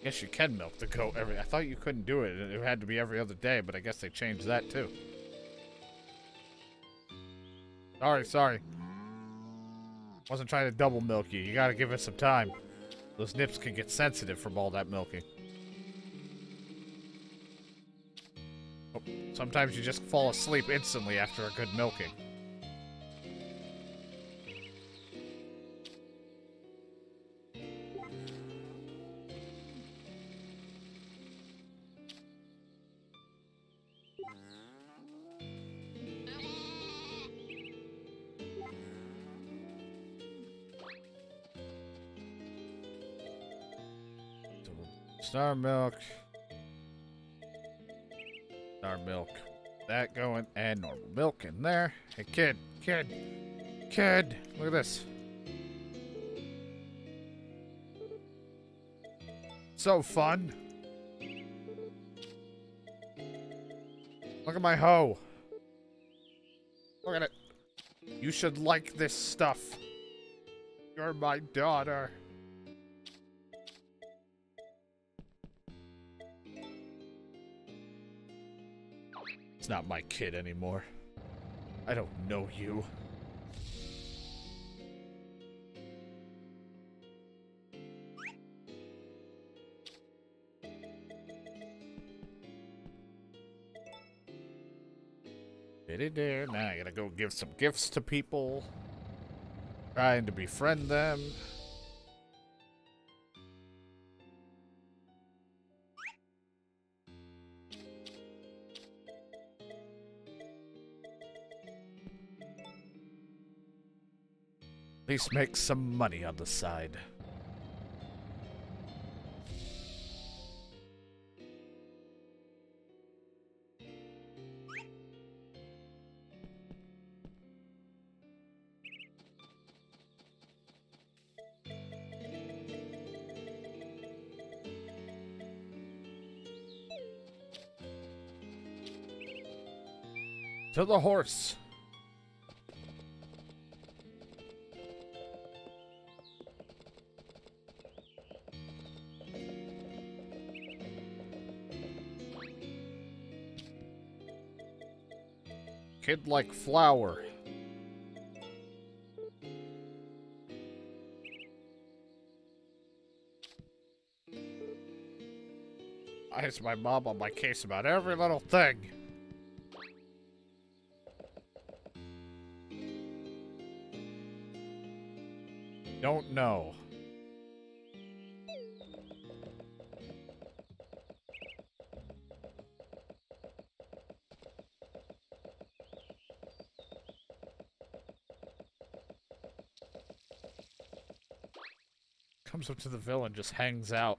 Guess you can milk the goat every. I thought you couldn't do it. It had to be every other day, but I guess they changed that too. Sorry. Wasn't trying to double milk you. You gotta give it some time. Those nips can get sensitive from all that milking. Oh, sometimes you just fall asleep instantly after a good milking. Star milk. Star milk. That going, and normal milk in there. Hey, kid. Look at this. So fun. Look at my hoe. Look at it. You should like this stuff. You're my daughter. It's not my kid anymore. I don't know you. Now I gotta go give some gifts to people. Trying to befriend them. least make some money on the side. To the horse. Kid like flower. Why is my mom on my case about every little thing? Don't know. Comes up to the villa and just hangs out.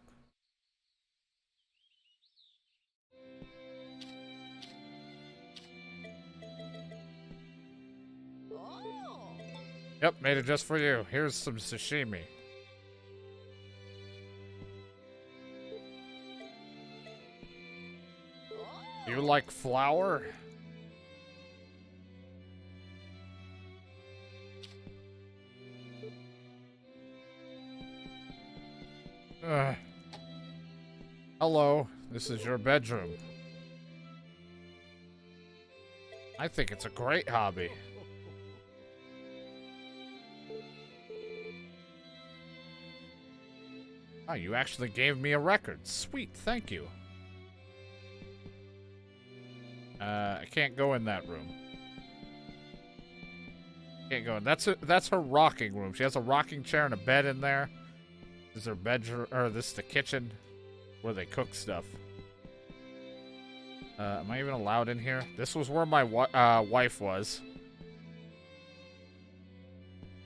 Yep, made it just for you. Here's some sashimi. You like flour? Hello, this is your bedroom. I think it's a great hobby. Oh, you actually gave me a record. Sweet, thank you. I can't go in that room. Can't go in. That's her rocking room. She has a rocking chair and a bed in there. This is her bedroom, or this is the kitchen where they cook stuff. Am I even allowed in here? This was where my wife was.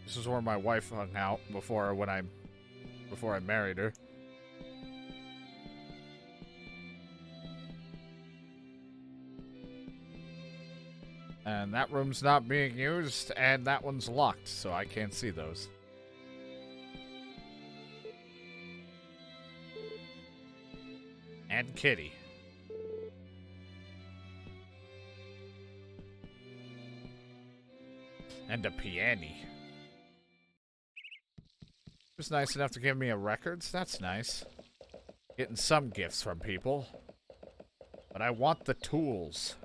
This is where my wife hung out before I married her. And that room's not being used, and that one's locked, so I can't see those. And Kitty. And a piano. Was nice enough to give me a records. That's nice. Getting some gifts from people. But I want the tools.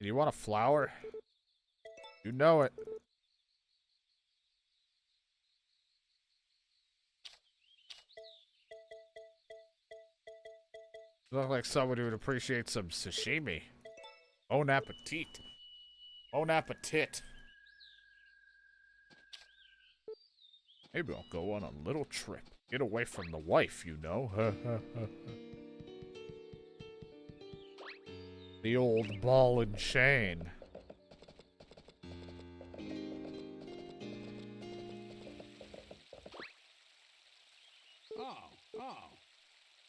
Do you want a flower? You know it. You look like someone who would appreciate some sashimi. Bon appetit. Bon appetit. Maybe I'll go on a little trip. Get away from the wife, you know. The old ball and chain.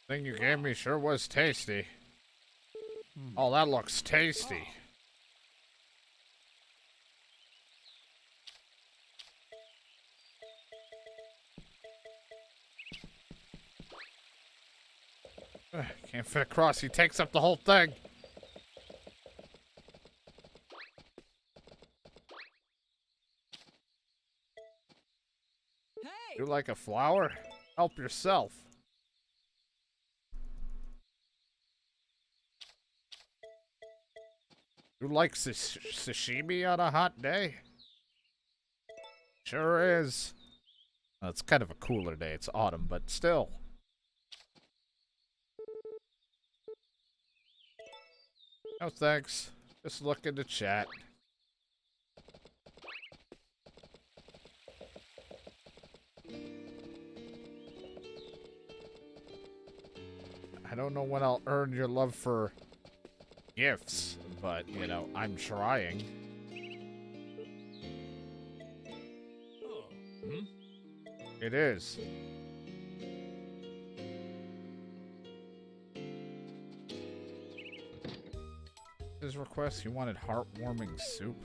Thing you gave me sure was tasty. Oh, that looks tasty. Can't fit across. He takes up the whole thing. Hey. You like a flower? Help yourself. You like sashimi on a hot day? Sure is. Well, it's kind of a cooler day. It's autumn, but still. No thanks. Just look in the chat. I don't know when I'll earn your love for gifts, but, you know, I'm trying. It is. His request, he wanted heartwarming soup.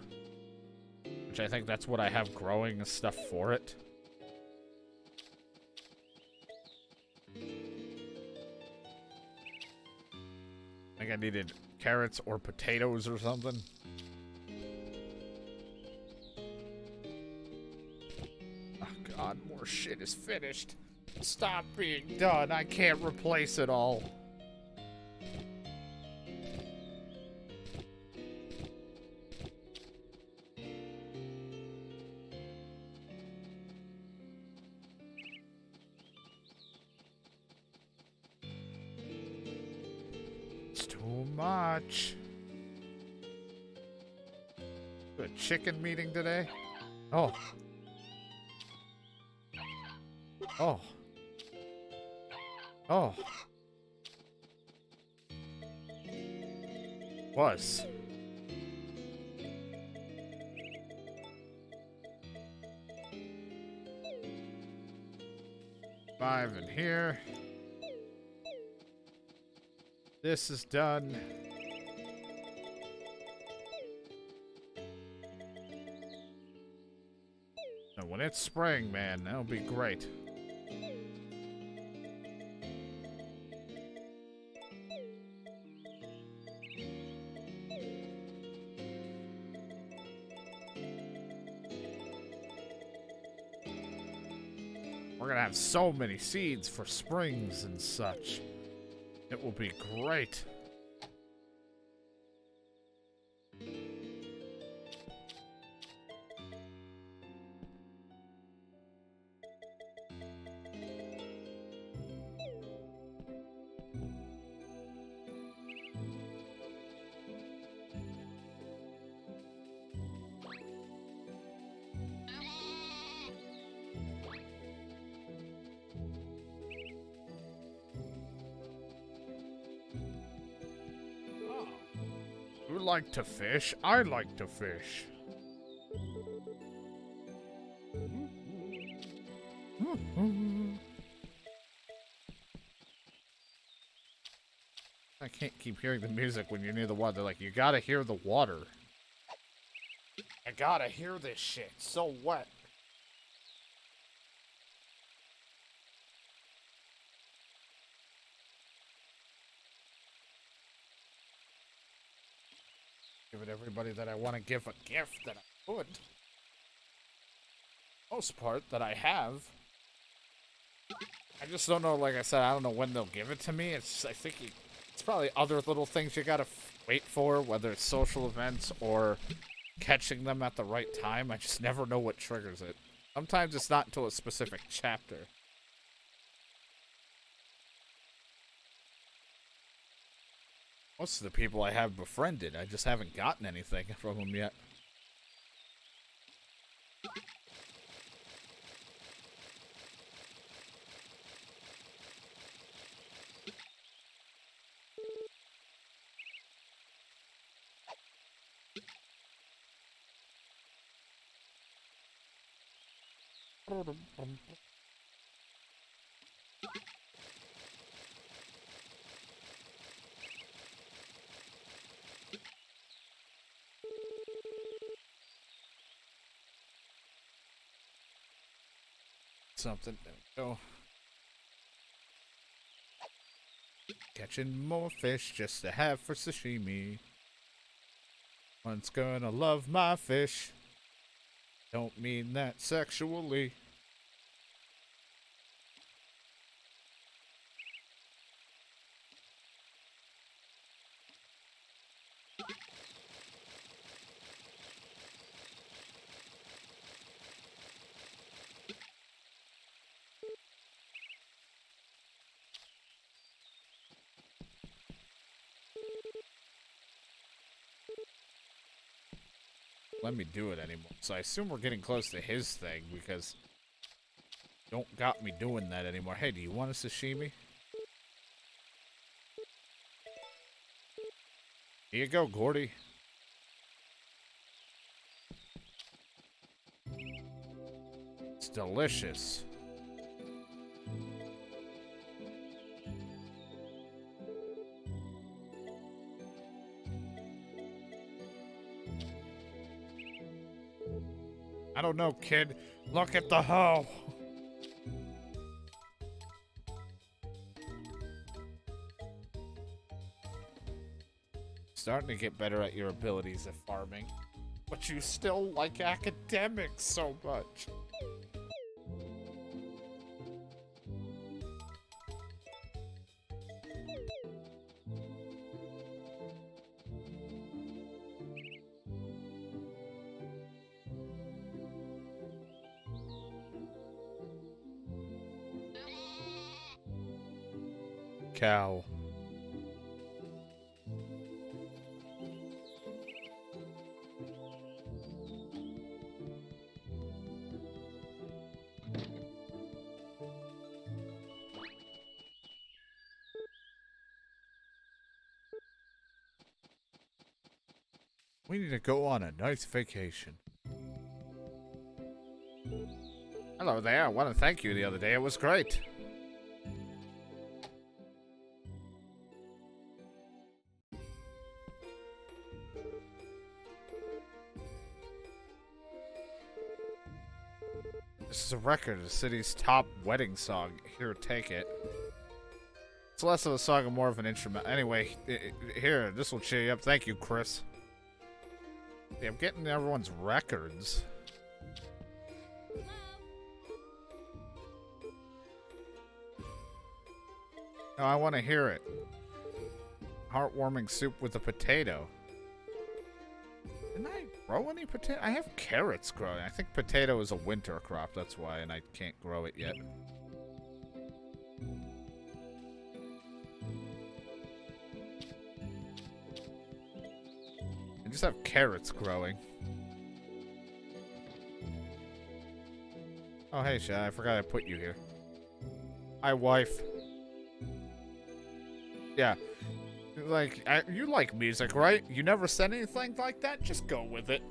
Which I think that's what I have growing and stuff for it. I think I needed carrots or potatoes or something. Oh god, more shit is finished. Stop being done. I can't replace it all. It's too much. A chicken meeting today? Oh. Oh. Oh. Was. Five in here. This is done. And when it's spring, man, that'll be great. We're gonna have so many seeds for springs and such. It will be great. You like to fish? I like to fish. I can't keep hearing the music when you're near the water. They're like, you gotta hear the water. I gotta hear this shit. It's so wet. Give it everybody that I want to give a gift that I could. Most part that I have. I just don't know, like I said, I don't know when they'll give it to me. It's, I think it's probably other little things you gotta wait for, whether it's social events or catching them at the right time. I just never know what triggers it. Sometimes it's not until a specific chapter. Most of the people I have befriended, I just haven't gotten anything from them yet. Something. There we go. Catching more fish just to have for sashimi. One's gonna love my fish. Don't mean that sexually. let me do it anymore. So I assume we're getting close to his thing because don't got me doing that anymore. Hey, do you want a sashimi? Here you go, Gordy. It's delicious. I don't know, kid. Look at the hoe. Starting to get better at your abilities at farming. But you still like academics so much. Cow. We need to go on a nice vacation. Hello there. I want to thank you the other day. It was great. This is a record of the city's top wedding song. Here, take it. It's less of a song and more of an instrument. Anyway, here, this will cheer you up. Thank you, Chris. Yeah, I'm getting everyone's records. No, I want to hear it. Heartwarming soup with a potato. Didn't I grow any potato? I have carrots growing. I think potato is a winter crop, that's why, and I can't grow it yet. I just have carrots growing. Oh, hey, Sha, I forgot I put you here. Hi, wife. Yeah. Like, you like music, right? You never said anything like that? Just go with it.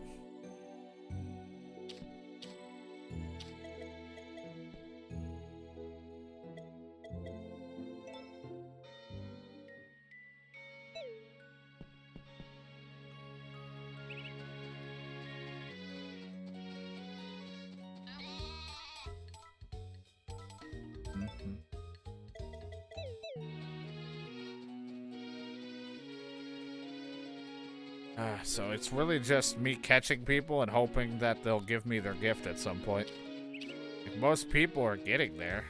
So it's really just me catching people and hoping that they'll give me their gift at some point. Like most people are getting there.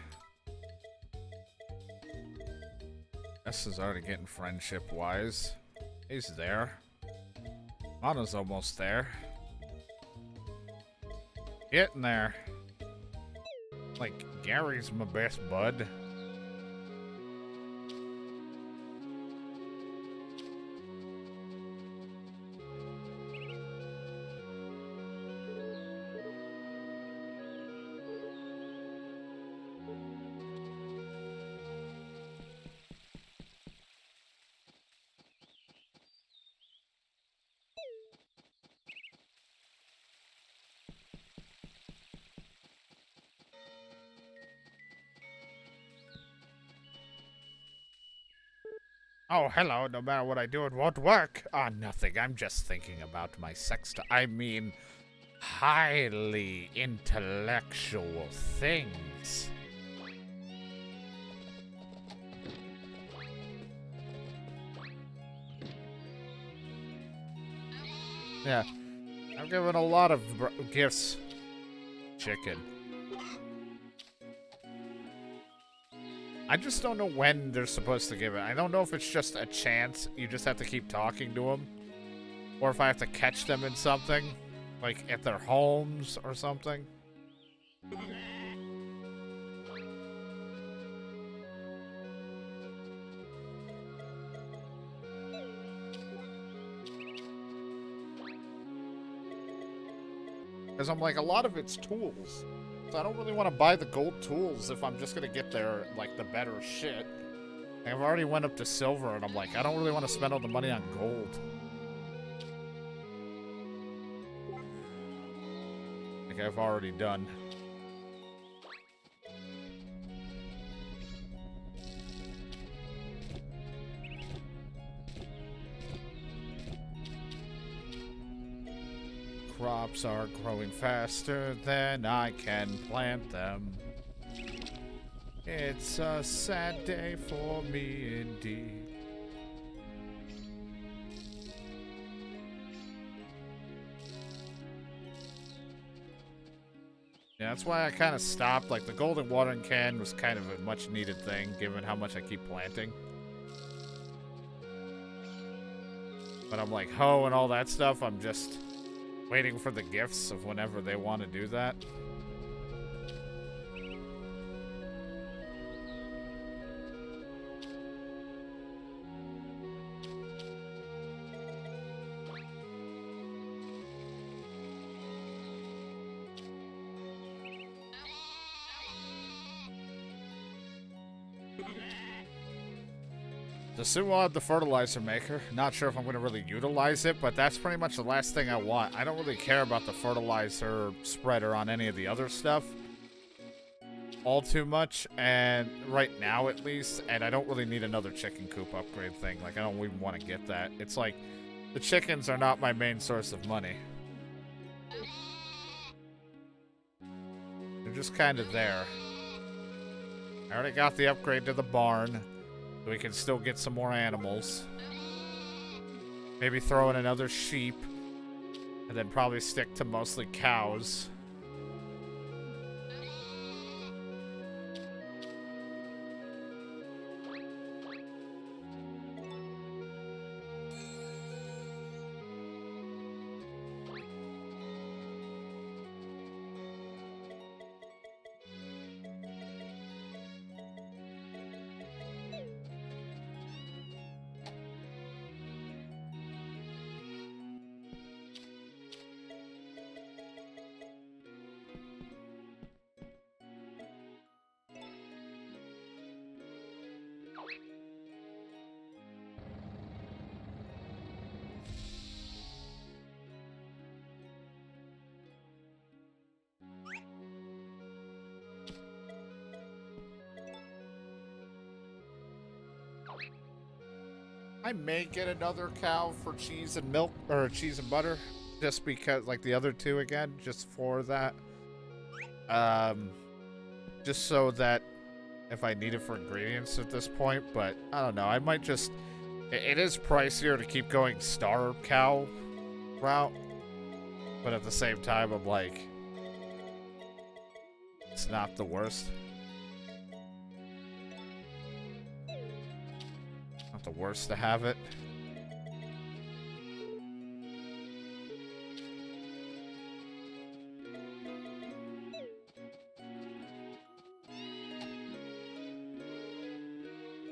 S is already getting friendship-wise. He's there. Mana's almost there. Getting there. Like, Gary's my best bud. Oh, hello. No matter what I do, it won't work. Ah, nothing. I'm just thinking about my I mean, highly intellectual things. Yeah. I'm giving a lot of gifts. Chicken. I just don't know when they're supposed to give it. I don't know if it's just a chance, you just have to keep talking to them, or if I have to catch them in something, like at their homes or something. Because I'm like, a lot of it's tools. So I don't really want to buy the gold tools if I'm just going to get their, like, the better shit. I've already went up to silver, and I'm like, I don't really want to spend all the money on gold. Like I've already done. Crops are growing faster than I can plant them. It's a sad day for me indeed. Yeah, that's why I kind of stopped. Like, the golden watering can was kind of a much needed thing, given how much I keep planting. But I'm like, hoe and all that stuff, I'm just waiting for the gifts of whenever they want to do that. So soon we'll have the fertilizer maker. Not sure if I'm going to really utilize it, but that's pretty much the last thing I want. I don't really care about the fertilizer spreader on any of the other stuff all too much, and right now at least, and I don't really need another chicken coop upgrade thing. Like, I don't even want to get that. It's like, the chickens are not my main source of money. They're just kind of there. I already got the upgrade to the barn. So we can still get some more animals. Maybe throw in another sheep. And then probably stick to mostly cows. I may get another cow for cheese and milk, or cheese and butter, just because, like the other two again, just for that. Just so that if I need it for ingredients at this point, but I don't know, I might just, it is pricier to keep going star cow route, but at the same time, I'm like, it's not the worst. Not the worst to have it.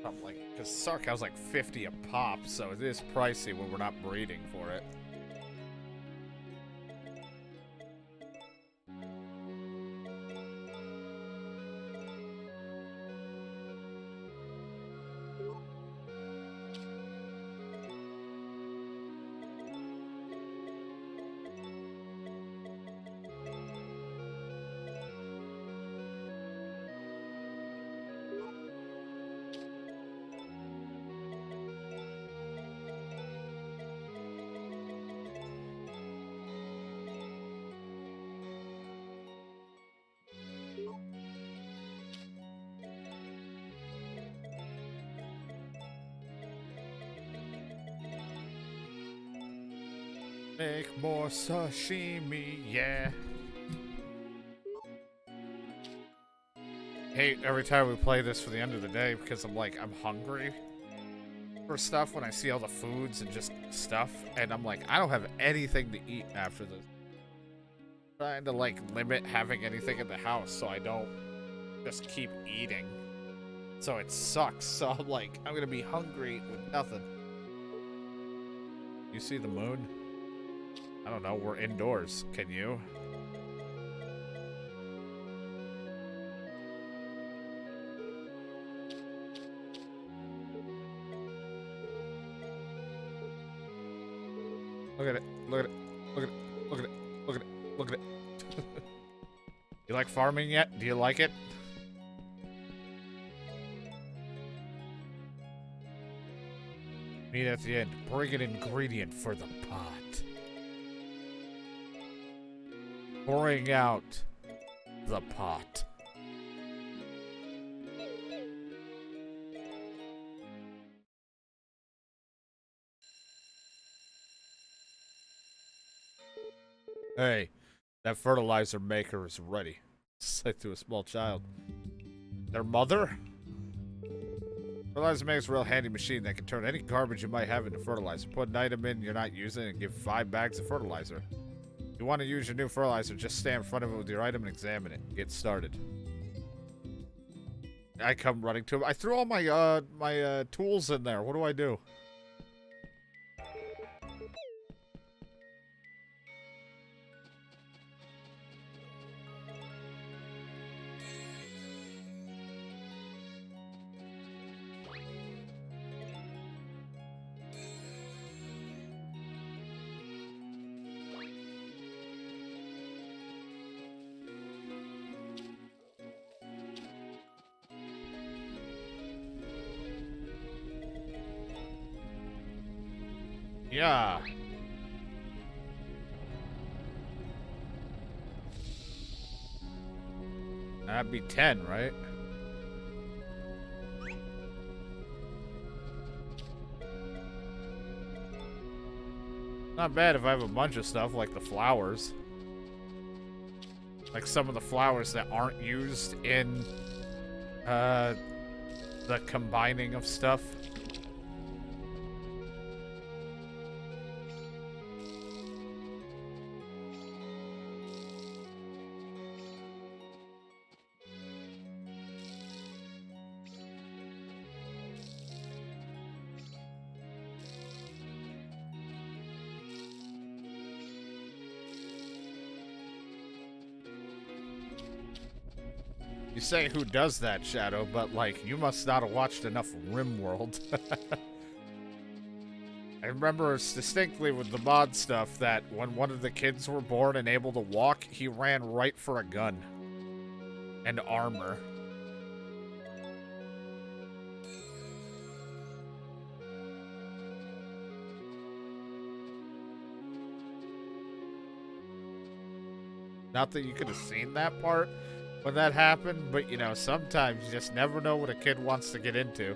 I'm like, because star cow's like 50 a pop, so it is pricey when we're not breeding for it. Make more sashimi, yeah. Hate every time we play this for the end of the day because I'm like, I'm hungry for stuff when I see all the foods and just stuff, and I'm like, I don't have anything to eat after this. Trying to like limit having anything in the house so I don't just keep eating. So it sucks. So I'm like, I'm gonna be hungry with nothing. You see the moon? I don't know, we're indoors. Can you? Look at it. Look at it. Look at it. Look at it. Look at it. Look at it. You like farming yet? Do you like it? Meet at the end. Bring an ingredient for the pot. Pouring out the pot. Hey, that fertilizer maker is ready. Said to a small child. Their mother? Fertilizer maker is a real handy machine that can turn any garbage you might have into fertilizer. Put an item in you're not using and give 5 bags of fertilizer. If you want to use your new fertilizer, just stand in front of it with your item and examine it. Get started. I come running to him. I threw all my tools in there. What do I do? Yeah. That'd be 10, right? Not bad if I have a bunch of stuff like the flowers. Like some of the flowers that aren't used in the combining of stuff. You say who does that, Shadow, but, like, you must not have watched enough RimWorld. I remember distinctly with the mod stuff that when one of the kids were born and able to walk, he ran right for a gun and armor. Not that you could have seen that part when that happened, but, you know, sometimes you just never know what a kid wants to get into.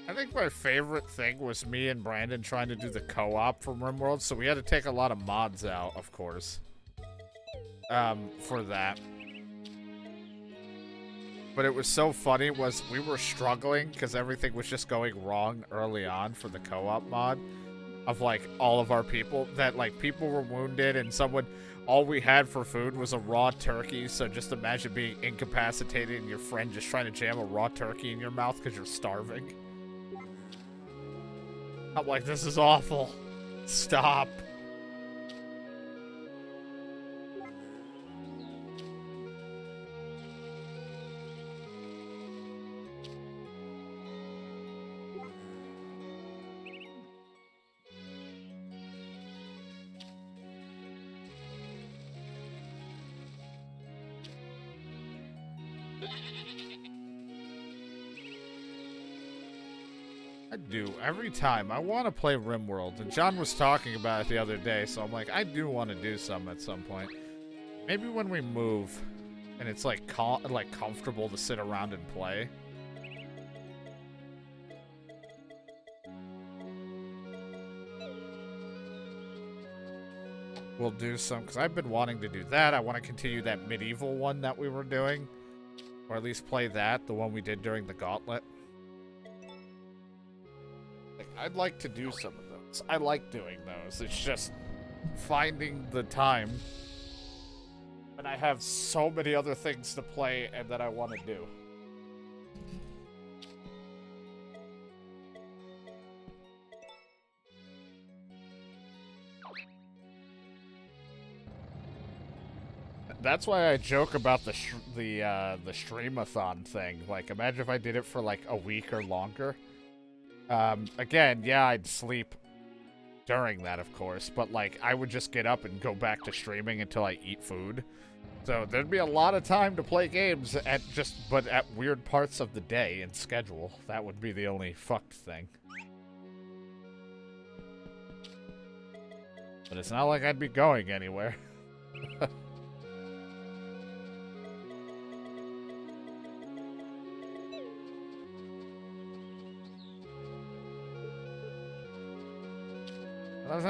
I think my favorite thing was me and Brandon trying to do the co-op from RimWorld, so we had to take a lot of mods out, of course, for that. But it was so funny was we were struggling because everything was just going wrong early on for the co-op mod of, like, all of our people, that, like, people were wounded and someone, all we had for food was a raw turkey, so just imagine being incapacitated and your friend just trying to jam a raw turkey in your mouth because you're starving. I'm like, this is awful. Stop. I do. Every time. I want to play RimWorld. And John was talking about it the other day, so I'm like, I do want to do some at some point. Maybe when we move, and it's like comfortable to sit around and play. We'll do some, because I've been wanting to do that. I want to continue that medieval one that we were doing. Or at least play that, the one we did during the Gauntlet. I'd like to do some of those. I like doing those. It's just finding the time. And I have so many other things to play and that I want to do. That's why I joke about the streamathon thing. Like, imagine if I did it for like a week or longer. Again, yeah, I'd sleep during that, of course, but like I would just get up and go back to streaming until I eat food. So there'd be a lot of time to play games but at weird parts of the day and schedule. That would be the only fucked thing. But it's not like I'd be going anywhere.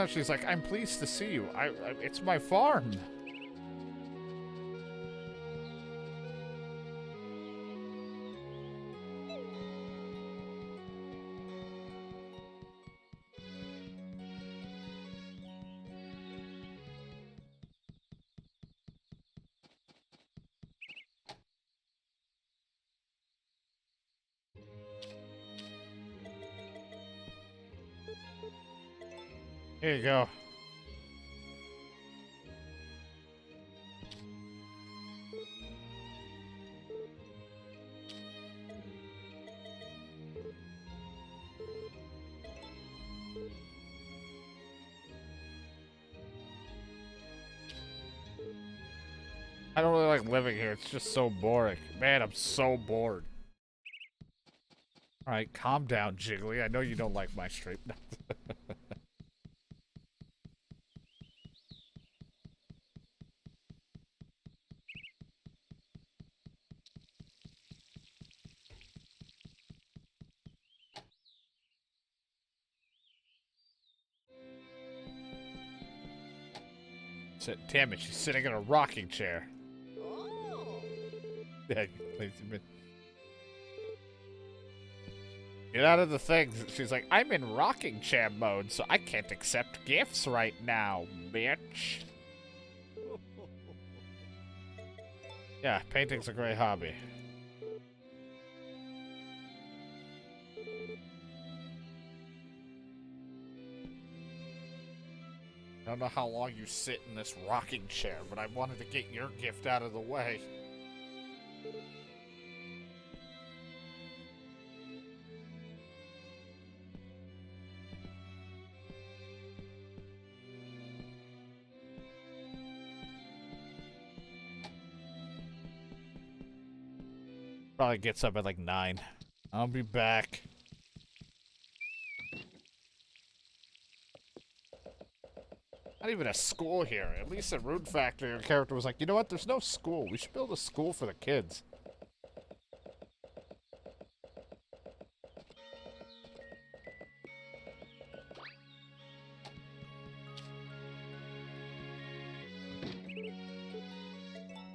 She's like, I'm pleased to see you. It's my farm. Here you go. I don't really like living here. It's just so boring. Man, I'm so bored. Alright, calm down, Jiggly. I know you don't like my stream. Damn it, she's sitting in a rocking chair. Oh. Yeah, get out of the thing. She's like, I'm in rocking chair mode, so I can't accept gifts right now, bitch. Yeah, painting's a great hobby. I don't know how long you sit in this rocking chair, but I wanted to get your gift out of the way. Probably gets up at like 9. I'll be back. Not even a school here. At least at Rune Factory, your character was like, you know what? There's no school. We should build a school for the kids.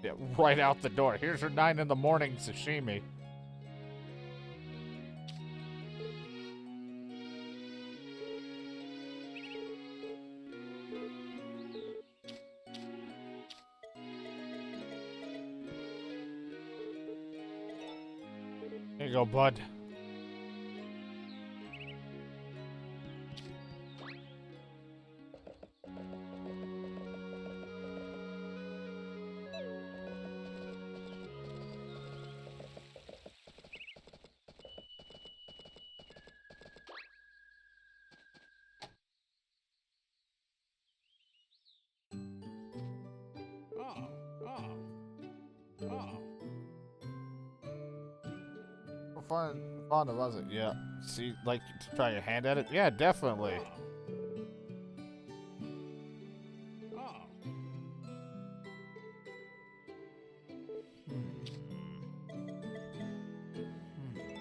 Yeah, right out the door. Here's your 9 in the morning sashimi. Here you go, bud. Fun was it? Yeah. See, like, to try your hand at it? Yeah, definitely. I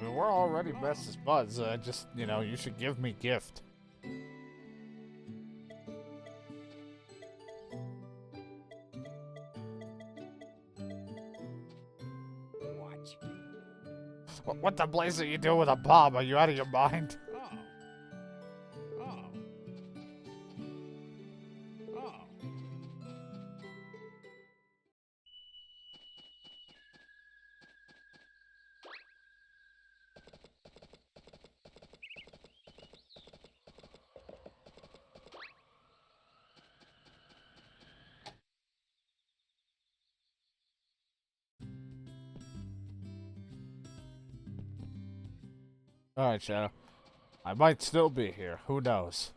mean, we're already best as buds. Just, you know, you should give me gift. What the blaze are you doing with a bomb? Are you out of your mind? Alright, Shadow. I might still be here. Who knows?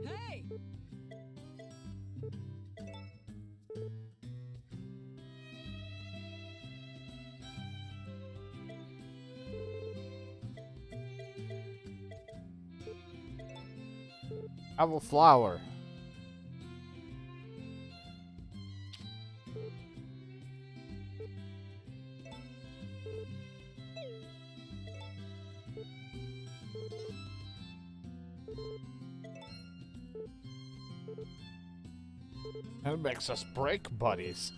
Hey! Have a flower. That makes us break buddies.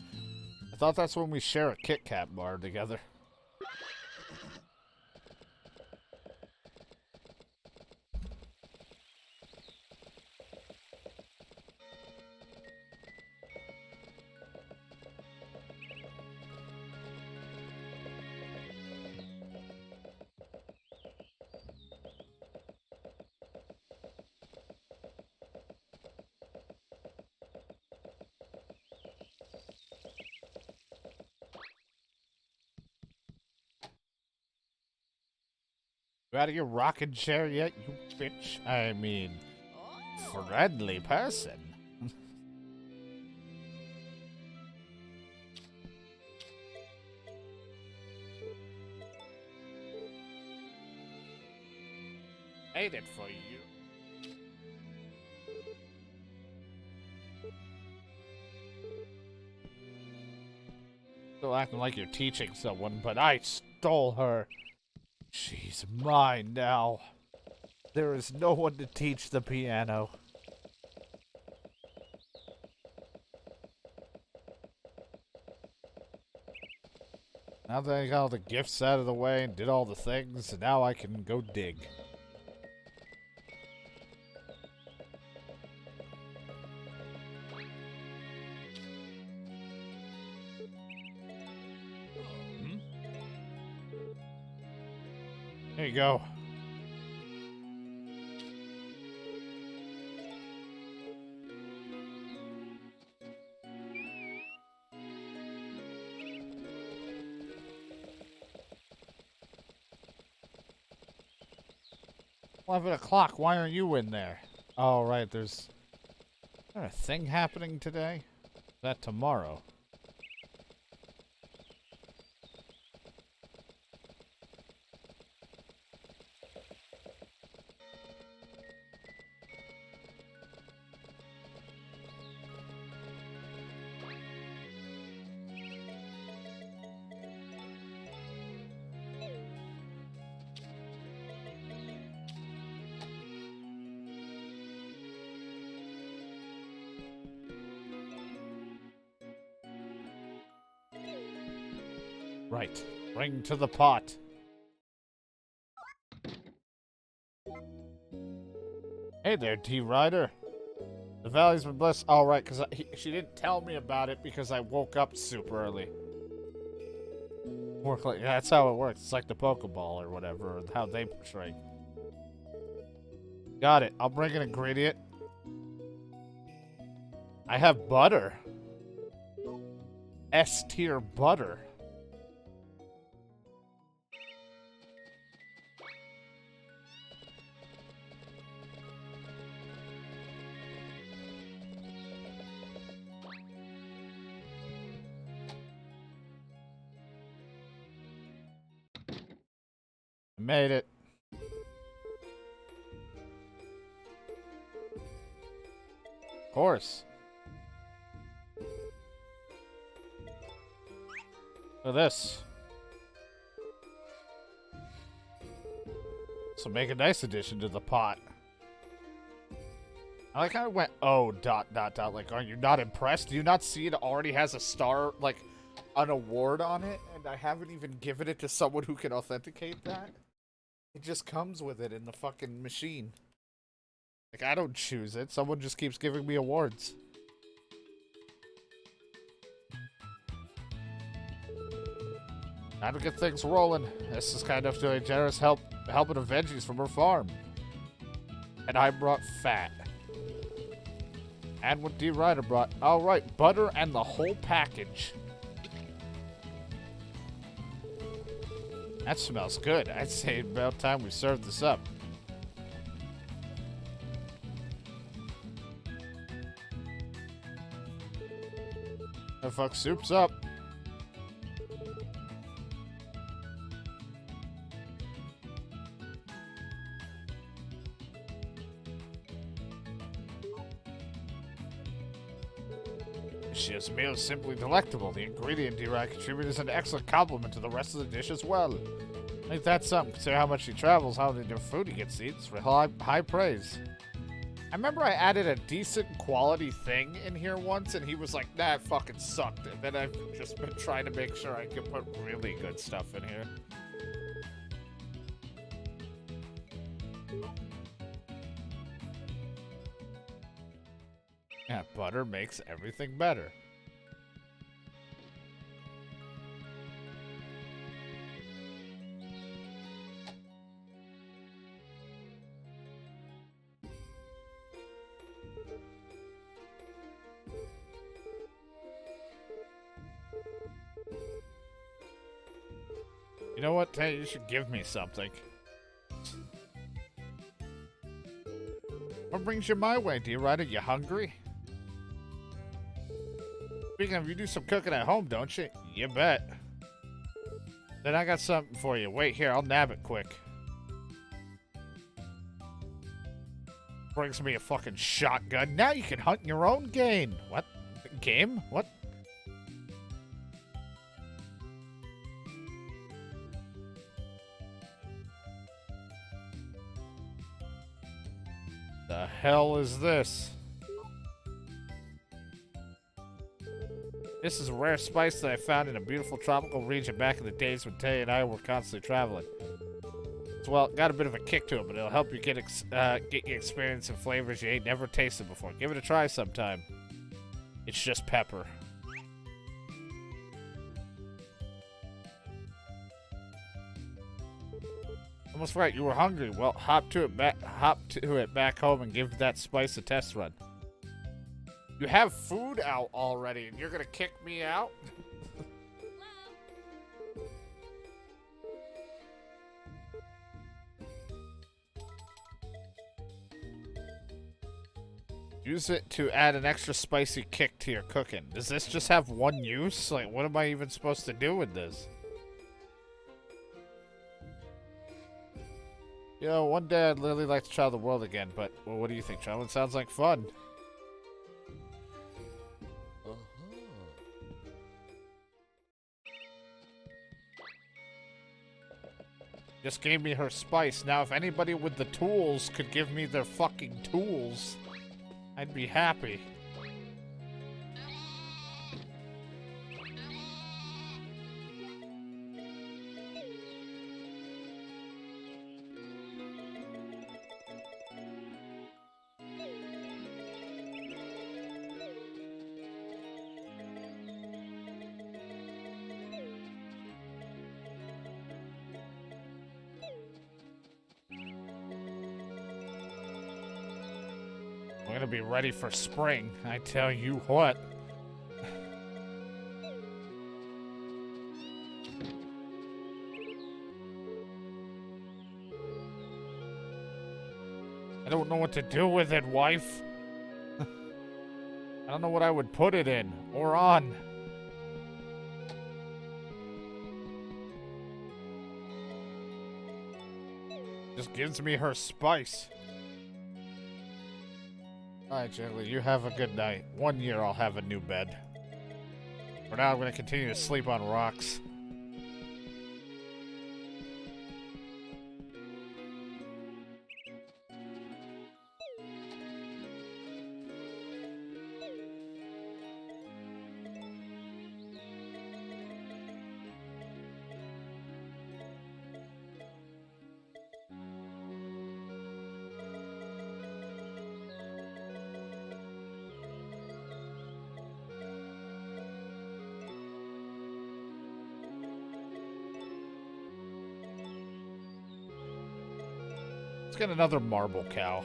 I thought that's when we share a Kit Kat bar together. You out of your rocking chair yet, you bitch? I mean, friendly person. Made it for you. Still acting like you're teaching someone, but I stole her. She's mine now. There is no one to teach the piano. Now that I got all the gifts out of the way and did all the things, now I can go dig. There you go. $11 o'clock. Why aren't you in there? Oh, right. Is there a thing happening today? Is that tomorrow? Right. Bring to the pot. Hey there, T-Rider. The valley's been blessed. All right, because she didn't tell me about it because I woke up super early. That's how it works. It's like the Pokeball or whatever, or how they portray. Got it. I'll bring an ingredient. I have butter. S-tier butter. Made it. Of course. Look at this. So make a nice addition to the pot. I like how it went, oh, ... Like, are you not impressed? Do you not see it already has a star, like, an award on it? And I haven't even given it to someone who can authenticate that? It just comes with it in the fucking machine. Like, I don't choose it. Someone just keeps giving me awards. Time to get things rolling. This is kind of doing generous helping the veggies from her farm. And I brought fat. And what D. Ryder brought. Alright, butter and the whole package. That smells good. I'd say about time we served this up. Oh fuck, soup's up. This meal is simply delectable. The ingredient D-Rod contributed is an excellent complement to the rest of the dish as well. Ain't that something? Consider how much he travels, how many different food he gets to eat. It's high praise. I remember I added a decent quality thing in here once, and he was like, nah, it fucking sucked. And then I've just been trying to make sure I can put really good stuff in here. Yeah, butter makes everything better. You know what, Tay? You should give me something. What brings you my way, D-Rod? Are you hungry? Speaking of, you do some cooking at home, don't you? You bet. Then I got something for you. Wait here, I'll nab it quick. Brings me a fucking shotgun. Now you can hunt your own game. What? Game? What? The hell is this? This is a rare spice that I found in a beautiful tropical region back in the days when Tay and I were constantly traveling. So, well, got a bit of a kick to it, but it'll help you get you experience and flavors you ain't never tasted before. Give it a try sometime. It's just pepper. Almost right, you were hungry. Well, hop to it back home and give that spice a test run. You have food out already, and you're gonna kick me out? Use it to add an extra spicy kick to your cooking. Does this just have one use? Like, what am I even supposed to do with this? You know, one day I'd really like to travel the world again, but, well, what do you think? Traveling sounds like fun. Just gave me her spice. Now, if anybody with the tools could give me their fucking tools, I'd be happy. We're gonna be ready for spring, I tell you what. I don't know what to do with it, wife. I don't know what I would put it in or on. Just gives me her spice. Alright, Jiggly, you have a good night. 1 year I'll have a new bed. For now, I'm going to continue to sleep on rocks. Let's get another marble cow.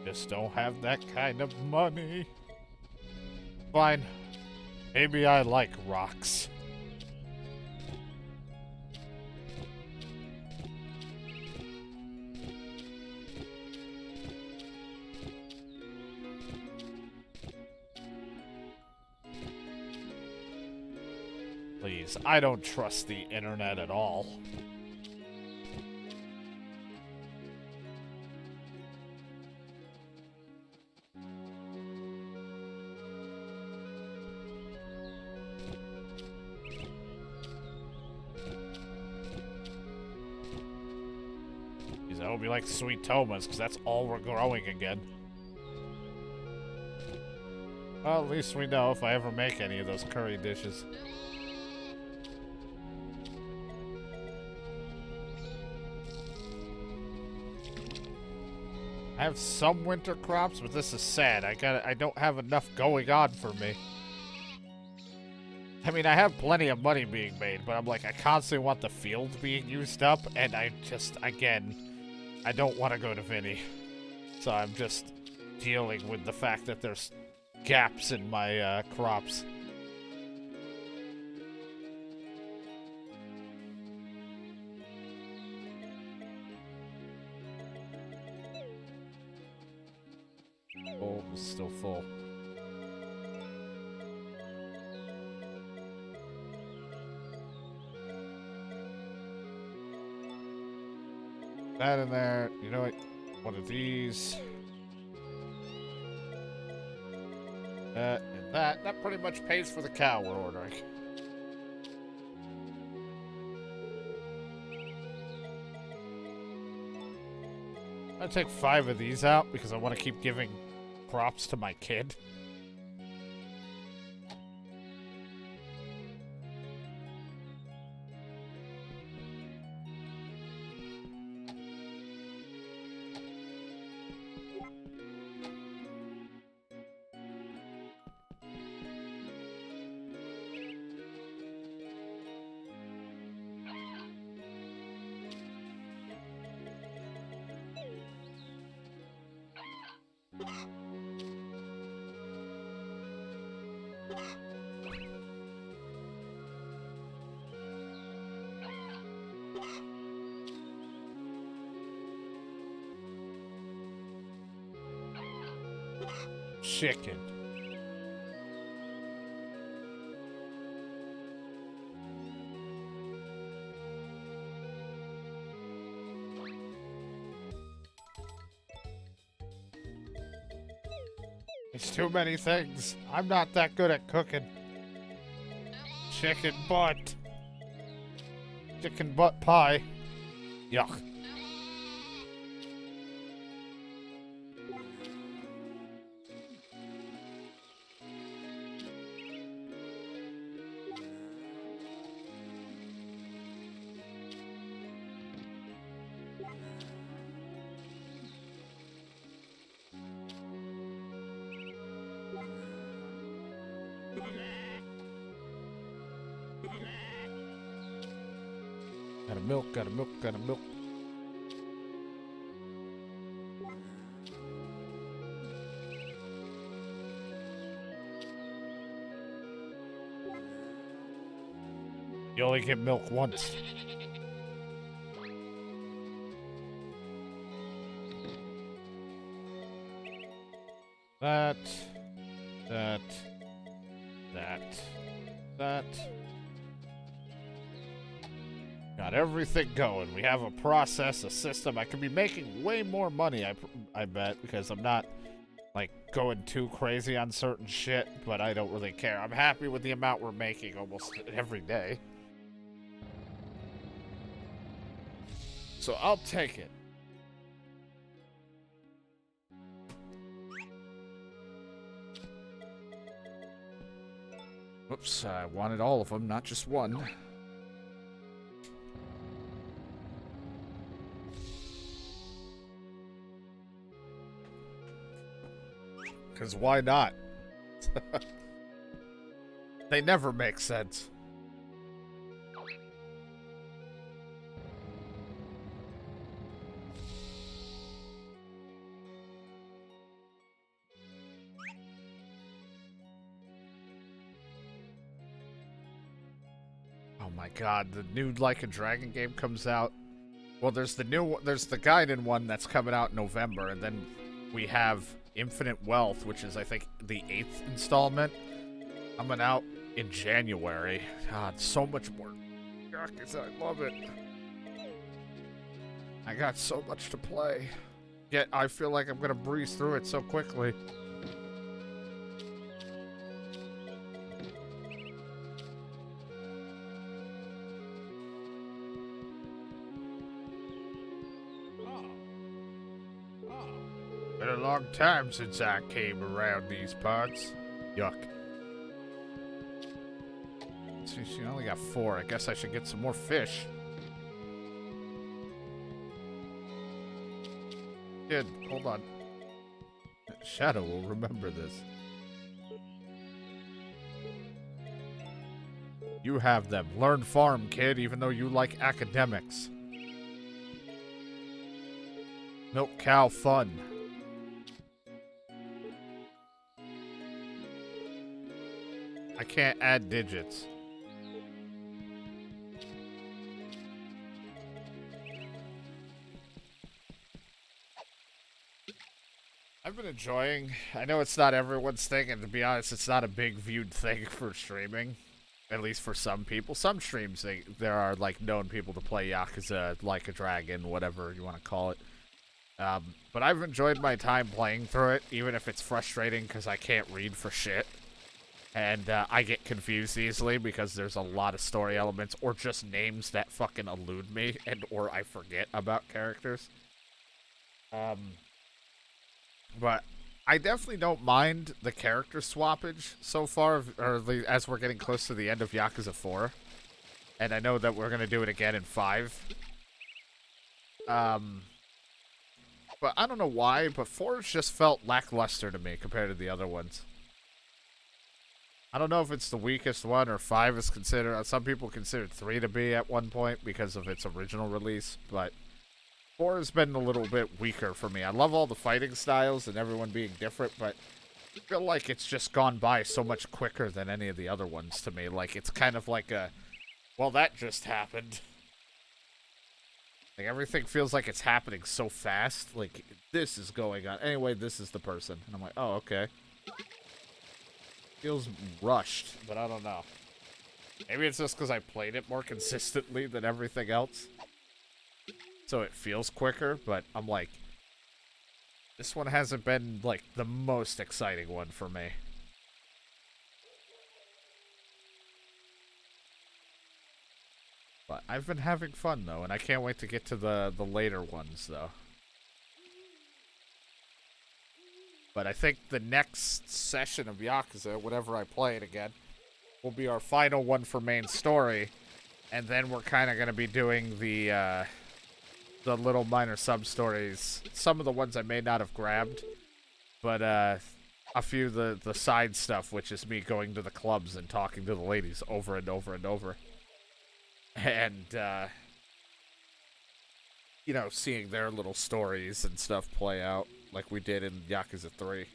Just don't have that kind of money. Fine. Maybe I like rocks. Please, I don't trust the internet at all. I hope you like sweet tomas, because that's all we're growing again. Well, at least we know if I ever make any of those curry dishes. I have some winter crops, but this is sad. I don't have enough going on for me. I mean, I have plenty of money being made, but I'm like, I constantly want the field being used up, and I just, again, I don't want to go to Vinny. So I'm just dealing with the fact that there's gaps in my crops. Oh, it's still full. That in there. You know what? One of these. And that. That pretty much pays for the cow we're ordering. I'm gonna take 5 of these out because I want to keep giving props to my kid. Chicken. It's too many things. I'm not that good at cooking. Chicken butt. Chicken butt pie. Yuck. Gotta milk, gotta milk, gotta milk. You only get milk once. That. Got everything going. We have a process, a system. I could be making way more money, I bet, because I'm not, like, going too crazy on certain shit, but I don't really care. I'm happy with the amount we're making almost every day. So I'll take it. Oops, I wanted all of them, not just one. Because why not? They never make sense. Oh my god, the new Like a Dragon game comes out. Well, there's the Gaiden one that's coming out in November, and then we have Infinite Wealth, which is, I think, the 8th installment, coming out in January. God, so much more. I love it. I got so much to play. Yet I feel like I'm gonna breeze through it so quickly. Been a long time since I came around these parts. Yuck. See, she only got 4. I guess I should get some more fish. Kid, hold on. Shadow will remember this. You have them. Learn farm, kid, even though you like academics. Milk cow fun. I can't add digits. I've been enjoying. I know it's not everyone's thing, and to be honest, it's not a big viewed thing for streaming. At least for some people. Some streams, there are like known people to play Yakuza, Like a Dragon, whatever you want to call it. But I've enjoyed my time playing through it, even if it's frustrating because I can't read for shit. And I get confused easily because there's a lot of story elements or just names that fucking elude me and or I forget about characters. But I definitely don't mind the character swappage so far, as we're getting close to the end of Yakuza 4. And I know that we're going to do it again in 5. But I don't know why, but 4 just felt lackluster to me compared to the other ones. I don't know if it's the weakest one or 5 is considered. Some people considered 3 to be at one point because of its original release, but 4 has been a little bit weaker for me. I love all the fighting styles and everyone being different, but I feel like it's just gone by so much quicker than any of the other ones to me. Like, it's kind of like a, well, that just happened. Like, everything feels like it's happening so fast. Like, this is going on. Anyway, this is the person. And I'm like, oh, okay. Feels rushed, but I don't know. Maybe it's just because I played it more consistently than everything else. So it feels quicker, but I'm like, this one hasn't been, like, the most exciting one for me. But I've been having fun, though, and I can't wait to get to the later ones, though. But I think the next session of Yakuza, whenever I play it again, will be our final one for main story. And then we're kind of going to be doing the little minor sub-stories. Some of the ones I may not have grabbed. But a few of the side stuff, which is me going to the clubs and talking to the ladies over and over and over. And, you know, seeing their little stories and stuff play out. Like we did in Yakuza 3.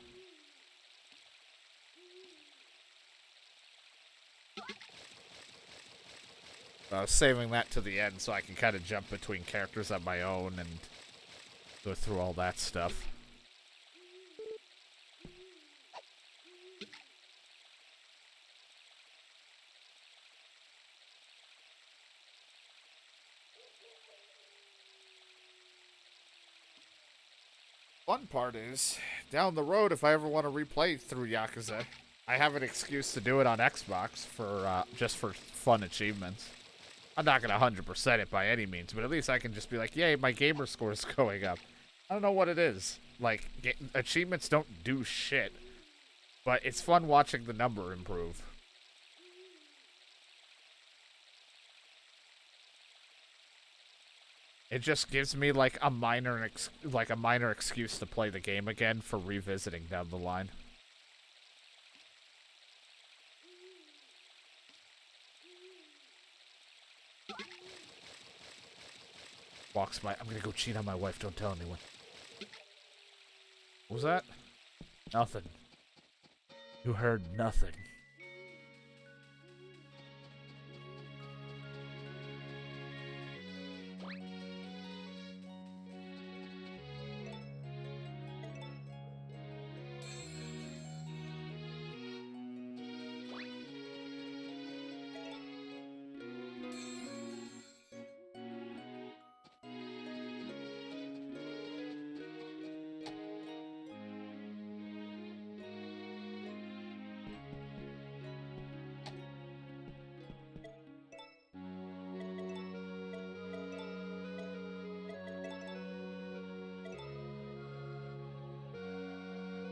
I was saving that to the end so I can kind of jump between characters on my own and go through all that stuff. Fun part is, down the road, if I ever want to replay through Yakuza, I have an excuse to do it on Xbox for just for fun achievements. I'm not gonna 100% it by any means, but at least I can just be like, yay, my gamer score is going up. I don't know what it is. Like, achievements don't do shit, but it's fun watching the number improve. It just gives me like a minor excuse to play the game again for revisiting down the line. Walks by. I'm gonna go cheat on my wife. Don't tell anyone. What was that? Nothing. You heard nothing.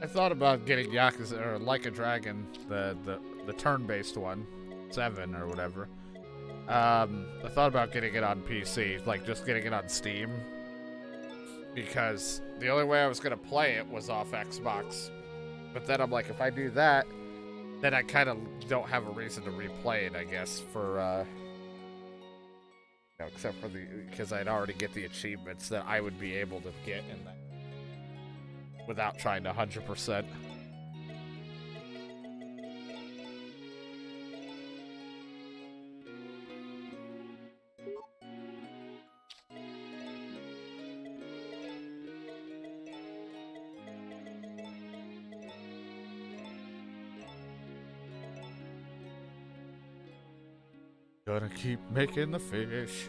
I thought about getting Yakuza or Like a Dragon, the turn-based one, 7 or whatever. I thought about getting it on PC, like just getting it on Steam, because the only way I was gonna play it was off Xbox. But then I'm like, if I do that, then I kind of don't have a reason to replay it, I guess, for except for because I'd already get the achievements that I would be able to get in that without trying to 100%. Gonna keep making the fish.